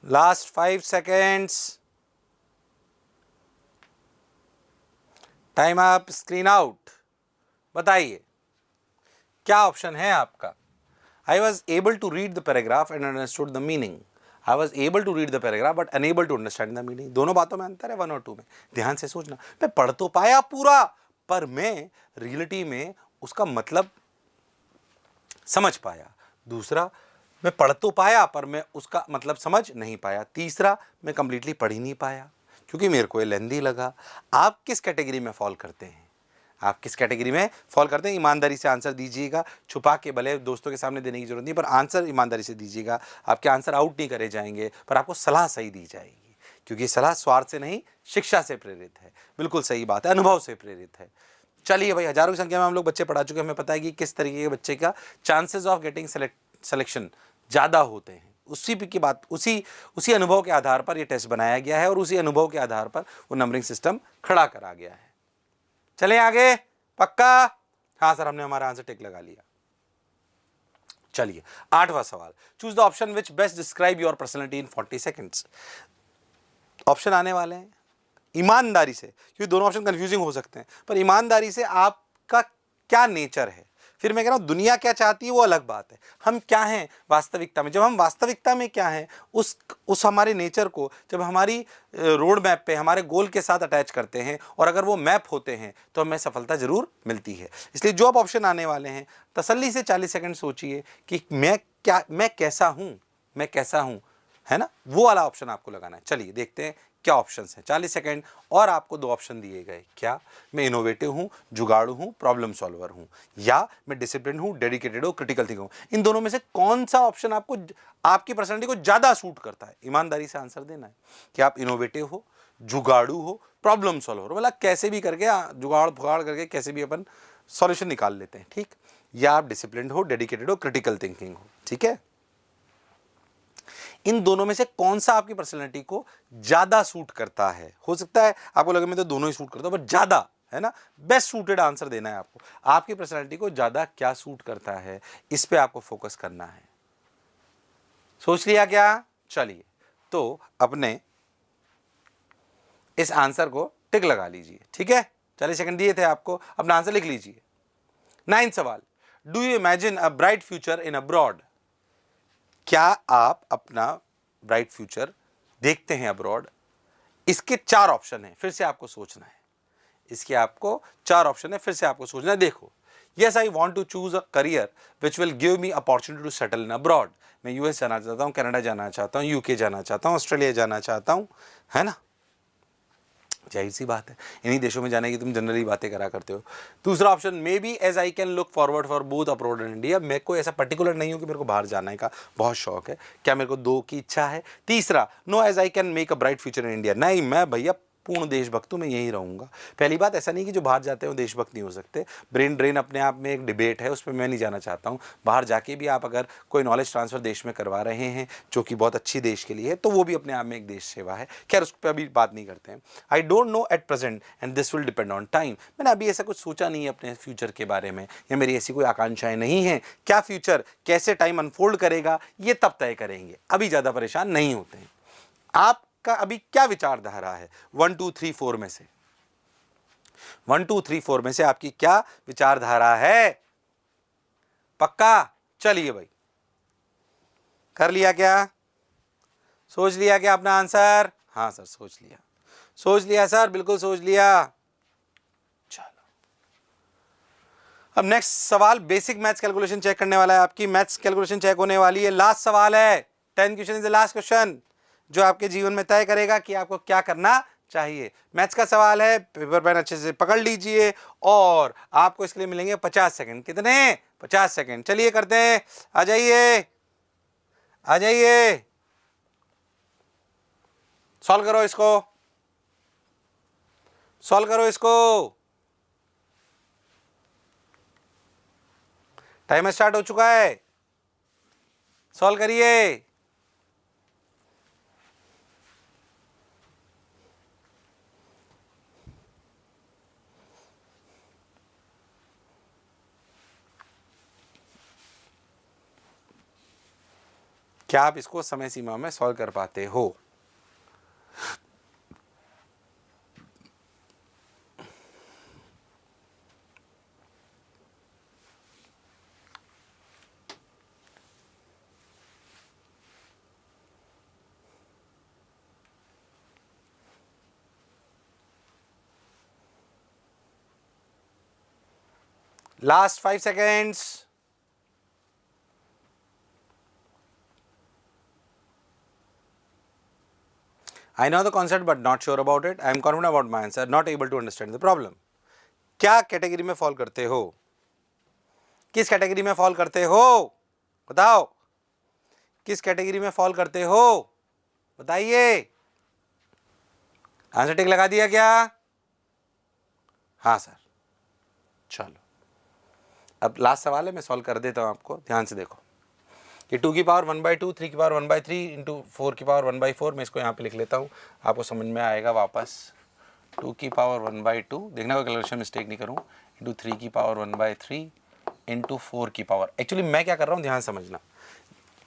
Last 5 seconds. Time up, screen out. बताइए क्या ऑप्शन है आपका। I was able to read the paragraph and understood the meaning. I was able to read the paragraph but unable to understand the meaning. दोनों बातों में अंतर है, 1 और 2 में। ध्यान से सोचना, मैं पढ़ तो पाया पूरा, पर मैं रियलिटी में उसका मतलब समझ पाया। दूसरा, मैं पढ़ तो पाया पर मैं उसका मतलब समझ नहीं पाया। तीसरा, मैं कंप्लीटली पढ़ ही नहीं पाया क्योंकि मेरे को ये लेंदी लगा। आप किस कैटेगरी में फॉल करते हैं, आप किस कैटेगरी में फॉल करते हैं? ईमानदारी से आंसर दीजिएगा, छुपा के भले दोस्तों के सामने देने की जरूरत नहीं, पर आंसर ईमानदारी से दीजिएगा। आपके आंसर आउट नहीं करे जाएंगे, पर आपको सलाह सही दी जाएगी, क्योंकि सलाह स्वार्थ से नहीं, शिक्षा से प्रेरित है। बिल्कुल सही बात है, अनुभव से प्रेरित है। चलिए भाई, हजारों की संख्या में हम लोग बच्चे पढ़ा चुके हैं, हमें पता है कि किस तरीके के बच्चे का चांसेस ऑफ गेटिंग सिलेक्शन ज़्यादा होते हैं। उसी की बात, उसी अनुभव के आधार पर ये टेस्ट बनाया गया है और उसी अनुभव के आधार पर वो नंबरिंग सिस्टम खड़ा करा गया है। चलें आगे, पक्का? हाँ सर, हमने हमारा आंसर टिक लगा लिया। चलिए 8वां सवाल, choose the option which best describe your personality in 40 seconds. Option आने वाले हैं, ईमानदारी से, क्योंकि दोनों ऑप्शन कंफ्यूजिंग हो सकते हैं, पर ईमानदारी से आपका क्या नेचर है। फिर मैं कह रहा हूं दुनिया क्या चाहती है वो अलग बात है, हम क्या हैं वास्तविकता में। जब हम वास्तविकता में क्या हैं, उस हमारे नेचर को जब हमारी रोड मैप पे हमारे गोल के साथ अटैच करते हैं और अगर वो मैप होते हैं तो हमें सफलता जरूर मिलती है। इसलिए जो अब ऑप्शन आने वाले हैं, तसल्ली से 40 सेकंड सोचिए कि मैं कैसा हूं, है ना, वो वाला ऑप्शन आपको लगाना है। चलिए देखते हैं क्या ऑप्शंस हैं, 40 सेकंड। और आपको 2 ऑप्शन दिए गए, क्या मैं इनोवेटिव हूं, जुगाड़ू हूं, प्रॉब्लम सॉल्वर हूं, या मैं डिसिप्लिन हूं, डेडिकेटेड हूं, क्रिटिकल थिंकर हूं। इन दोनों में से कौन सा ऑप्शन आपको आपकी पर्सनैलिटी को ज्यादा सूट करता है? ईमानदारी से आंसर देना है कि आप इनोवेटिव हो, जुगाड़ू हो, प्रॉब्लम सॉल्वर हो, मतलब कैसे भी करके जुगाड़ फुगाड़ करके कैसे भी अपन सॉल्यूशन निकाल लेते हैं, ठीक। या आप डिसिप्लिन हो, डेडिकेटेड हो, क्रिटिकल थिंकिंग हो, ठीक है। इन दोनों में से कौन सा आपकी पर्सनैलिटी को ज्यादा सूट करता है? हो सकता है आपको लगे मैं तो दोनों ही सूट करता हूं, बट ज्यादा, है ना, बेस्ट सूटेड आंसर देना है आपको। आपकी पर्सनैलिटी को ज्यादा क्या सूट करता है, इस पे आपको फोकस करना है। सोच लिया क्या? चलिए, तो अपने इस आंसर को टिक लगा लीजिए, ठीक है। 40 सेकंड दिए थे आपको, अपना आंसर लिख लीजिए। 9 सवाल, do you imagine a bright future in abroad? क्या आप अपना ब्राइट फ्यूचर देखते हैं अब्रॉड? इसके 4 ऑप्शन हैं, फिर से आपको सोचना है। इसके आपको 4 ऑप्शन है, फिर से आपको सोचना है। देखो, yes I want to choose a career which will give me opportunity to settle in abroad. मैं यूएस जाना चाहता हूं, कनाडा जाना चाहता हूं, यूके जाना चाहता हूं, ऑस्ट्रेलिया जाना चाहता हूं, है ना। जाहिर सी बात है, इन्हीं देशों में जाने की तुम जनरली बातें करा करते हो। दूसरा option, may be as I can look forward for both abroad and India. मेरे को ऐसा पर्टिकुलर नहीं हो कि मेरे को बाहर जाने का बहुत शौक है, क्या मेरे को 2 की इच्छा है। तीसरा, no as I can make a bright future in India. नहीं, मैं भैया पूर्ण देशभक्त हूं, मैं यहीं रहूंगा। पहली बात, ऐसा नहीं कि जो बाहर जाते हैं वो देशभक्त नहीं हो सकते। ब्रेन ड्रेन अपने आप में एक डिबेट है, उस पर मैं नहीं जाना चाहता हूं। बाहर जाके भी आप अगर कोई नॉलेज ट्रांसफर देश में करवा रहे हैं जो कि बहुत अच्छी देश के लिए है, तो वो भी अपने आप में एक देश सेवा है। खैर, उस पर अभी बात नहीं करते हैं। I don't know at present and this will depend on time. मैंने अभी ऐसा कुछ सोचा नहीं है अपने फ्यूचर के बारे में, या मेरी ऐसी कोई आकांक्षाएं नहीं है। क्या फ्यूचर कैसे टाइम अनफोल्ड करेगा, ये तब तय करेंगे, अभी ज्यादा परेशान नहीं होते हैं। आपका अभी क्या विचारधारा है 1 2 3 4 में से? 1 2 3 4 में से आपकी क्या विचारधारा है? पक्का? चलिए भाई, कर लिया क्या? सोच लिया क्या अपना आंसर? हाँ सर, सोच लिया। सोच लिया सर, बिल्कुल सोच लिया। चलो, अब नेक्स्ट सवाल बेसिक मैथ्स कैलकुलेशन चेक करने वाला है। आपकी मैथ्स कैलकुलेशन चेक होने वाली है। लास्ट सवाल है, 10 question is the last question, जो आपके जीवन में तय करेगा कि आपको क्या करना चाहिए। मैथ्स का सवाल है, पेपर पेन अच्छे से पकड़ लीजिए, और आपको इसके लिए मिलेंगे 50 सेकंड। कितने? 50 सेकंड। चलिए करते हैं, आ जाइए, आ जाइए, सॉल्व करो इसको, सॉल्व करो इसको। टाइमर स्टार्ट हो चुका है, सॉल्व करिए। क्या आप इसको समय सीमा में सॉल्व कर पाते हो? Last 5 seconds. I know the concept but not sure about it. I am confident about my answer, not able to understand the problem. क्या कैटेगरी में फॉल करते हो? किस कैटेगरी में फॉल करते हो? बताओ, किस कैटेगरी में फॉल करते हो? बताइए। आंसर टिक लगा दिया क्या? हाँ सर। चलो, अब लास्ट सवाल है, मैं सॉल्व कर देता हूं आपको, ध्यान से देखो। कि 2 की पावर 1/2, 3 की पावर 1/3 इंटू 4 की पावर 1/4, मैं इसको यहाँ पे लिख लेता हूँ, आपको समझ में आएगा वापस। 2 की पावर 1/2, देखना कोई कैलकुलेशन मिस्टेक नहीं करूँ, इंटू 3 की पावर 1/3 इंटू 4 की पावर। एक्चुअली मैं क्या कर रहा हूँ, ध्यान समझना।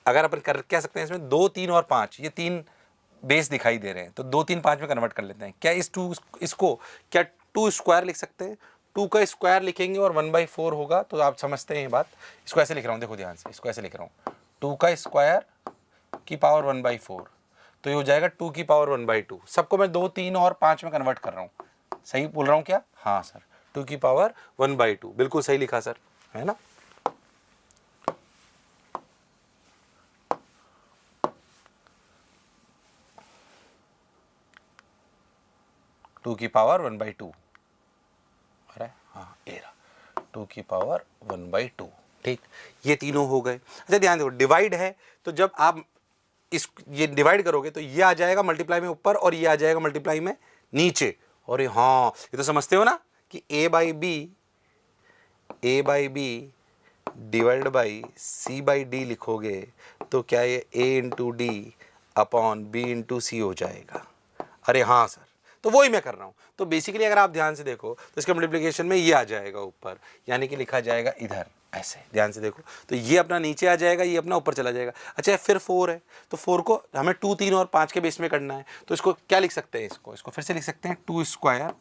अगर अपन कर क्या सकते हैं इसमें, 2 3 और 5, ये 3 बेस दिखाई दे रहे हैं, तो 2 3 5 में कन्वर्ट कर लेते हैं। क्या इसको क्या 2 स्क्वायर लिख सकते हैं? 2 का स्क्वायर लिखेंगे और 1/4 होगा, तो आप समझते हैं ये बात। इसको ऐसे लिख रहा हूँ, देखो ध्यान से, इसको ऐसे लिख रहा हूँ, 2 का स्क्वायर की पावर 1/4, तो ये हो जाएगा 2 की पावर 1/2। सबको मैं 2 3 और 5 में कन्वर्ट कर रहा हूँ, सही बोल रहा हूँ क्या? हाँ सर, 2 की पावर 1/2, बिल्कुल सही लिखा सर, है ना। 2 की पावर 1/2, अरे हाँ ये रहा 2 की पावर 1/2, ठीक। ये तीनों हो गए। अच्छा ध्यान देखो, डिवाइड है तो जब आप ये डिवाइड करोगे तो ये आ जाएगा मल्टीप्लाई में ऊपर और ये आ जाएगा मल्टीप्लाई में नीचे। और हाँ ये तो समझते हो ना कि a by B divide by c by D लिखोगे तो क्या ये a into D upon b into C हो जाएगा। अरे हाँ सर, तो वही मैं कर रहा हूँ। तो बेसिकली अगर आप ध्यान से देखो तो इसके मल्टीप्लिकेशन में ये आ जाएगा ऊपर, यानी कि लिखा जाएगा इधर ऐसे। ध्यान से देखो तो ये अपना नीचे आ जाएगा, ये अपना ऊपर चला जाएगा। अच्छा फिर 4 है तो 4 को हमें 2, 3 और 5 के बेस में करना है, तो इसको क्या लिख सकते हैं, इसको फिर से लिख सकते हैं 2 स्क्वायर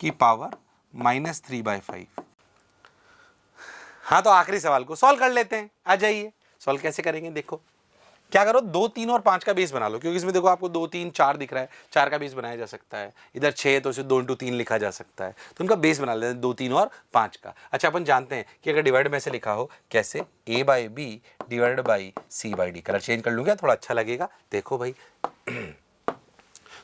की पावर -3/5। हाँ तो आखिरी सवाल को सॉल्व कर लेते हैं, आ जाइए। सॉल्व कैसे करेंगे, देखो क्या करो, 2, 3 और 5 का बेस बना लो, क्योंकि इसमें देखो आपको 2, 3, 4 दिख रहा है, 4 का बेस बनाया जा सकता है। इधर 6 तो इसे 2 इंटू 3 लिखा जा सकता है, तो उनका बेस बना लेते हैं 2, 3 और 5 का। अच्छा अपन जानते हैं कि अगर डिवाइड में से लिखा हो कैसे, a by B divide by C by D. Colour change कर लूँ क्या, थोड़ा अच्छा लगेगा। देखो भाई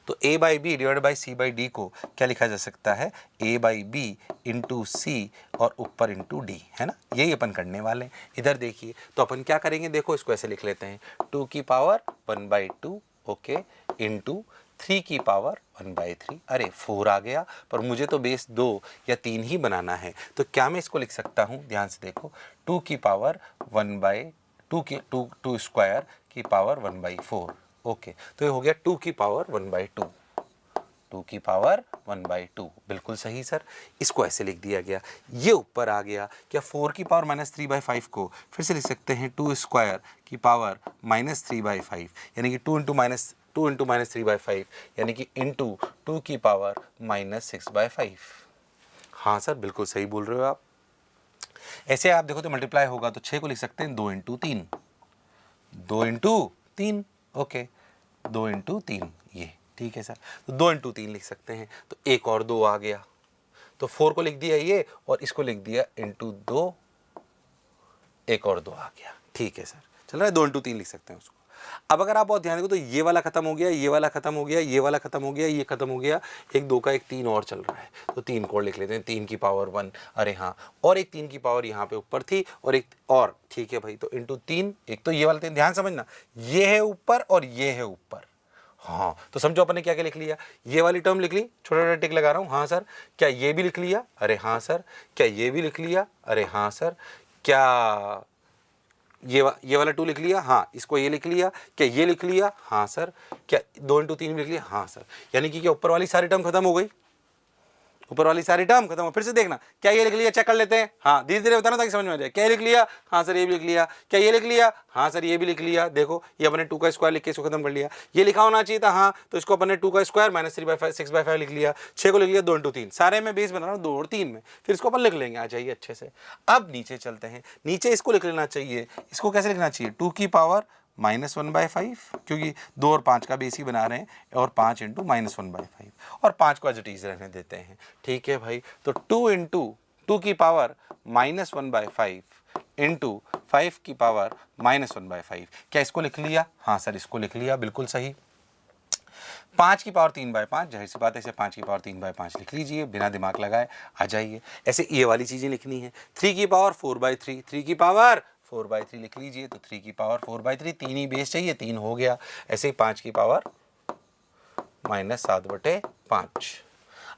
तो a by B divide by C by D को क्या लिखा जा सकता है, a by B into C और ऊपर इंटू डी, है ना। यही अपन करने वाले हैं। इधर देखिए तो अपन क्या करेंगे, देखो इसको ऐसे लिख लेते हैं 2 की पावर 1/2 ओके इंटू 3 की पावर 1/3। अरे 4 आ गया, पर मुझे तो बेस 2 या 3 ही बनाना है, तो क्या मैं इसको लिख सकता हूँ, ध्यान से देखो 2 की पावर 1/2 स्क्वायर की पावर 1/4 ओके। तो ये हो गया 2 की पावर 1/2, 2 की पावर 1/2, बिल्कुल सही सर। इसको ऐसे लिख दिया गया, ये ऊपर आ गया। क्या 4 की पावर -3/5 को फिर से लिख सकते हैं 2 स्क्वायर की पावर -3/5, यानी कि 2 इंटू -3/5 यानी कि इंटू 2 की पावर -6/5। हाँ सर बिल्कुल सही बोल रहे हो आप। ऐसे आप देखो तो मल्टीप्लाई होगा तो 6 को लिख सकते हैं 2 इंटू 3, 2 इंटू 3 ओके, 2 इंटू 3 ये, ठीक है सर। तो 2 इंटू 3 लिख सकते हैं, तो एक और 2 आ गया, तो 4 को लिख दिया ये और इसको लिख दिया इंटू 2, एक और 2 आ गया, ठीक है सर। चल रहा है, 2 इंटू 3 लिख सकते हैं उसको। अब अगर आप बहुत ध्यान देखो तो ये वाला खत्म हो गया, ये वाला खत्म हो गया, ये वाला खत्म हो गया, ये खत्म हो गया, एक 2 का एक 3 और चल रहा है, तो 3 को लिख लेते हैं 3 की पावर 1। अरे हाँ, और एक 3 की पावर यहाँ पे ऊपर थी और एक और, ठीक है भाई। तो इंटू 3, एक तो ये वाला 3, ध्यान समझना, ये है ऊपर और ये है ऊपर। हाँ तो समझो अपन ने क्या क्या लिख लिया, ये वाली टर्म लिख ली, छोटा छोटा टिक लगा रहा हूँ, हाँ सर। क्या ये भी लिख लिया, अरे हाँ सर। क्या ये भी लिख लिया, अरे हाँ सर। क्या ये वाला 2 लिख लिया, हाँ। इसको ये लिख लिया, क्या ये लिख लिया, हाँ सर। क्या 2 इंटू 3 लिख लिया, हाँ सर। यानी कि क्या ऊपर वाली सारी टर्म खत्म हो गई, ऊपर वाली सारी टर्म खत्म हो। फिर से देखना, क्या ये लिख लिया, चेक कर लेते हैं, हाँ धीरे धीरे बताना ताकि समझ में आ जाए। क्या ये लिख लिया, हाँ सर ये भी लिख लिया। क्या ये लिख लिया, हाँ सर ये भी लिख लिया। देखो ये अपने 2 का स्क्वायर लिख के इसको खत्म कर लिया। ये लिखा होना चाहिए था, हाँ, तो इसको अपने 2 का स्क्वायर -3/5 6/5 लिख लिया। 6 को लिख लिया 2 इंटू 3, सारे में बेस बना रहा हूँ 2 और 3 में, फिर इसको अपन लिख लेंगे, आ जाइए अच्छे से। अब नीचे चलते हैं, नीचे इसको लिख लेना चाहिए। इसको कैसे लिखना चाहिए, 2 की पावर -1/5, क्योंकि 2 और 5 का बेस ही बना रहे हैं, और 5 इंटू -1/5, और 5 को एज इट इज रहने देते हैं, ठीक है भाई। तो 2 इंटू 2 की पावर -1/5 इंटू 5 की पावर -1/5, क्या इसको लिख लिया, हाँ सर इसको लिख लिया, बिल्कुल सही। 5 की पावर 3/5, जाहिर सी बात है इसे 5 की पावर 3/5 लिख लीजिए, बिना दिमाग लगाए, आ जाइए। ऐसे ये वाली चीज़ें लिखनी है। 3 की पावर 4/3, 3 की पावर 4/3 लिख लीजिए, तो 3 की पावर 4/3, 3 ही बेस चाहिए, 3 हो गया। ऐसे ही 5 की पावर -7/5।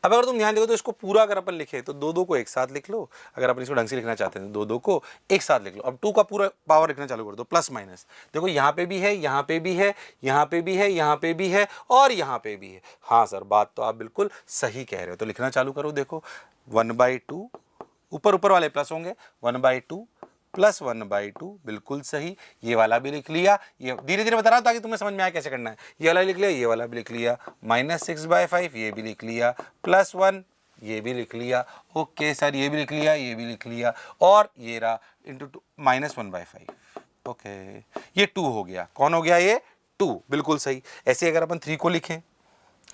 अब अगर तुम ध्यान देखो तो इसको पूरा अगर अपन लिखे तो 2 को एक साथ लिख लो, अगर अपन इसको ढंग से लिखना चाहते हैं तो 2 को एक साथ लिख लो। अब 2 का पूरा पावर लिखना चालू कर दो, प्लस माइनस। देखो यहाँ पे भी है, यहाँ पे भी है, यहाँ पे भी है, यहाँ पे भी है, और यहाँ पे भी है। हाँ सर बात तो आप बिल्कुल सही कह रहे हो। तो लिखना चालू करो, देखो 1/2, ऊपर वाले प्लस होंगे, 1/2 प्लस 1/2, बिल्कुल सही। ये वाला भी लिख लिया, ये धीरे धीरे बता रहा हूँ ताकि तुम्हें समझ में आए कैसे करना है। ये वाला लिख लिया, ये वाला भी लिख लिया, -6/5 ये भी लिख लिया, +1 ये भी लिख लिया, ओके सर ये भी लिख लिया, ये भी लिख लिया, और ये रहा इंटू -1/5 ओके। ये 2 हो गया, कौन हो गया ये 2, बिल्कुल सही। ऐसे अगर अपन 3 को लिखें,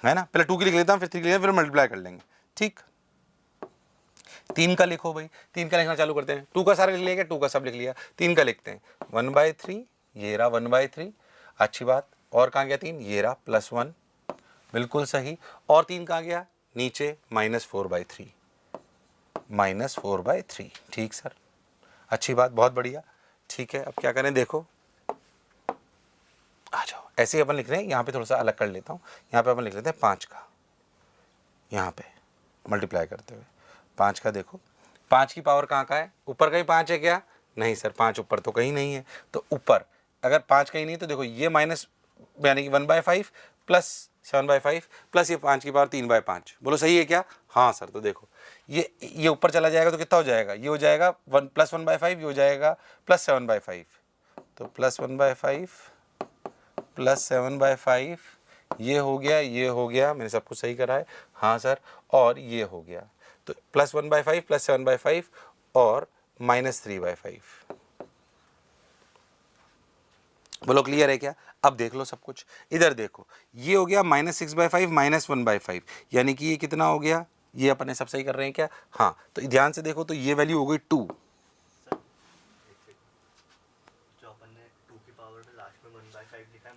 है ना, पहले 2 की लिख लेता हूँ, फिर 3 की लिख, फिर मल्टीप्लाई कर लेंगे, ठीक। 3 का लिखो भाई, 3 का लिखना चालू करते हैं। 2 का सारा लिख लिया, 2 का सब लिख लिया, 3 का लिखते हैं 1/3, ये रहा 1/3, अच्छी बात। और कहाँ गया 3, ये रहा +1, बिल्कुल सही। और 3 कहाँ गया, नीचे -4/3, -4/3। ठीक सर, अच्छी बात, बहुत बढ़िया। ठीक है, अब क्या करें, देखो आ जाओ, ऐसे ही अपन लिख रहे हैं। यहाँ पे थोड़ा सा अलग कर लेता हूँ। यहाँ पे अपन लिख लेते हैं 5 का, यहाँ पे मल्टीप्लाई करते हुए 5 का। देखो 5 की पावर कहाँ का है, ऊपर का ही 5 है क्या? नहीं सर, 5 ऊपर तो कहीं नहीं है। तो ऊपर अगर 5 कहीं नहीं तो देखो ये माइनस यानी कि 1/5 प्लस 7/5 प्लस ये 5 की पावर 3/5। बोलो सही है क्या? हाँ सर। तो देखो ये ऊपर चला जाएगा तो कितना हो जाएगा, ये हो जाएगा 1 + 1/5, ये हो जाएगा +7/5। तो +1/5 प्लस 7/5 ये हो गया, ये हो गया, मैंने सब कुछ सही करा है। हाँ सर, और ये हो गया। तो +1/5 प्लस 7/5 और -3/5। बोलो क्लियर है क्या? अब देख लो सब कुछ, इधर देखो, ये हो गया -6/5 -1/5, यानी कि ये कितना हो गया? ये अपने सब सही कर रहे हैं क्या? हाँ। तो ध्यान से देखो, तो ये वैल्यू हो गई 2।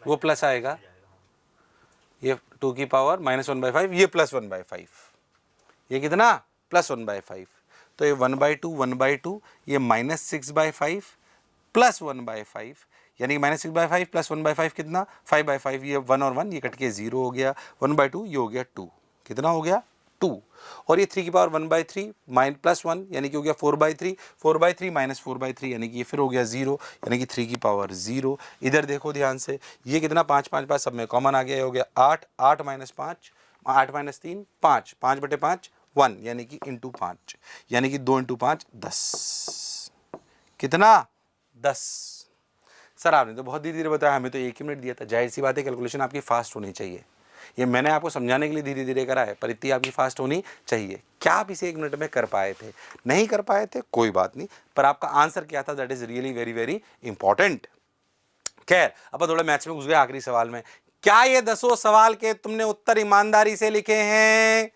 वो प्लस आएगा, ये 2 की पावर -1/5, ये +1/5, ये कितना? +1/5। तो ये 1/2 1/2, ये -6/5 प्लस 1/5, यानी कि -6/5 प्लस 1/5 कितना? 5/5। ये 1 और 1 ये कट के 0 हो गया। 1/2 ये हो गया 2। कितना हो गया? 2। और ये 3 की पावर 1/3 प्लस 1 यानी कि हो गया 4/3, 4/3 -4/3 यानी कि ये फिर हो गया 0, यानी कि 3 की पावर 0। इधर देखो ध्यान से, ये कितना? 5 5 5 सब में कॉमन आ गया, ये हो गया 8, 8 - 5, 8 - 3 5, 5/5 1, यानी कि इंटू 5, यानी कि 2 × 5 10। कितना? 10। सर आपने तो बहुत धीरे धीरे बताया, हमें तो 1 ही मिनट दिया था। जाहिर सी बात है कैलकुलेशन आपकी फास्ट होनी चाहिए। ये मैंने आपको समझाने के लिए धीरे धीरे करा है, पर इतनी आपकी फास्ट होनी चाहिए। क्या आप इसे 1 मिनट में कर पाए थे? नहीं कर पाए थे, कोई बात नहीं, पर आपका आंसर क्या था, that is really very very important. खैर, अब थोड़ा मैथ्स में घुस गए आखिरी सवाल में। क्या ये 10 सवाल के तुमने उत्तर ईमानदारी से लिखे हैं?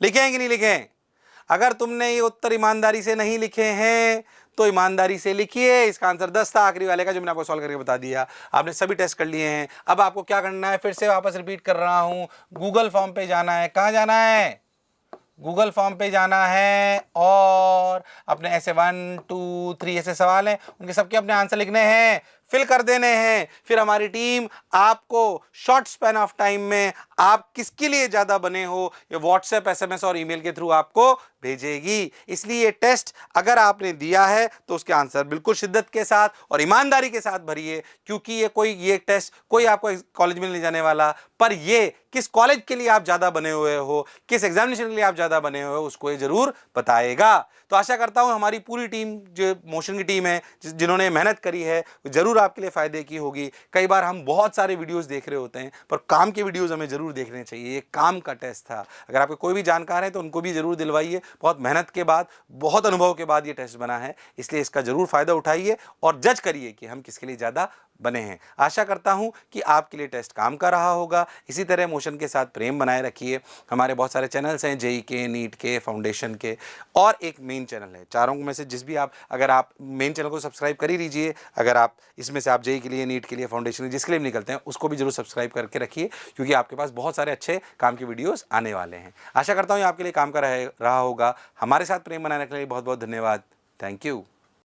लिखे हैं कि नहीं लिखे हैं? अगर तुमने ये उत्तर ईमानदारी से नहीं लिखे हैं तो ईमानदारी से लिखिए। इसका आंसर 10 था आखिरी वाले का, जो मैंने आपको सॉल्व करके बता दिया। आपने सभी टेस्ट कर लिए हैं। अब आपको क्या करना है, फिर से वापस रिपीट कर रहा हूं, गूगल फॉर्म पे जाना है। कहां जाना है? गूगल फॉर्म पे जाना है, और अपने ऐसे 1 2 3 ऐसे सवाल हैं, उनके सबके अपने आंसर लिखने हैं, फिल कर देने हैं। फिर हमारी टीम आपको शॉर्ट स्पैन ऑफ टाइम में आप किसके लिए ज्यादा बने हो, ये व्हाट्सएप, SMS और ईमेल के थ्रू आपको भेजेगी। इसलिए ये टेस्ट अगर आपने दिया है तो उसके आंसर बिल्कुल शिद्दत के साथ और ईमानदारी के साथ भरिए, क्योंकि ये टेस्ट कोई आपको कॉलेज में नहीं जाने वाला, पर ये किस कॉलेज के लिए आप ज्यादा बने हुए हो, किस एग्जामिनेशन के लिए आप ज्यादा बने हुए हो, उसको ये जरूर बताएगा। तो आशा करता हूं हमारी पूरी टीम, जो मोशन की टीम है, जिन्होंने मेहनत करी है, जरूर आपके लिए फायदे की होगी। कई बार हम बहुत सारे वीडियोस देख रहे होते हैं, पर काम के वीडियोस हमें जरूर देखने चाहिए। ये काम का टेस्ट था। अगर आपके कोई भी जानकार है तो उनको भी जरूर दिलवाइए। बहुत मेहनत के बाद, बहुत अनुभव के बाद ये टेस्ट बना है, इसलिए इसका जरूर फायदा उठाइए और जज करिए कि हम किसके लिए ज्यादा बने हैं। आशा करता हूं कि आपके लिए टेस्ट काम का रहा होगा। इसी तरह मोशन के साथ प्रेम बनाए रखिए। हमारे बहुत सारे चैनल्स हैं, जेई के, नीट के, फाउंडेशन के, और एक मेन चैनल है। चारों में से जिस भी आप, अगर आप मेन चैनल को सब्सक्राइब कर ही लीजिए, अगर आप इसमें से आप जेई के लिए, नीट के लिए, फाउंडेशन के, जिसके लिए भी निकलते हैं, उसको भी जरूर सब्सक्राइब करके रखिए, क्योंकि आपके पास बहुत सारे अच्छे काम के वीडियोस आने वाले हैं। आशा करता हूँ आपके लिए काम का रहा होगा। हमारे साथ प्रेम बनाए रखने के लिए बहुत बहुत धन्यवाद। Thank you.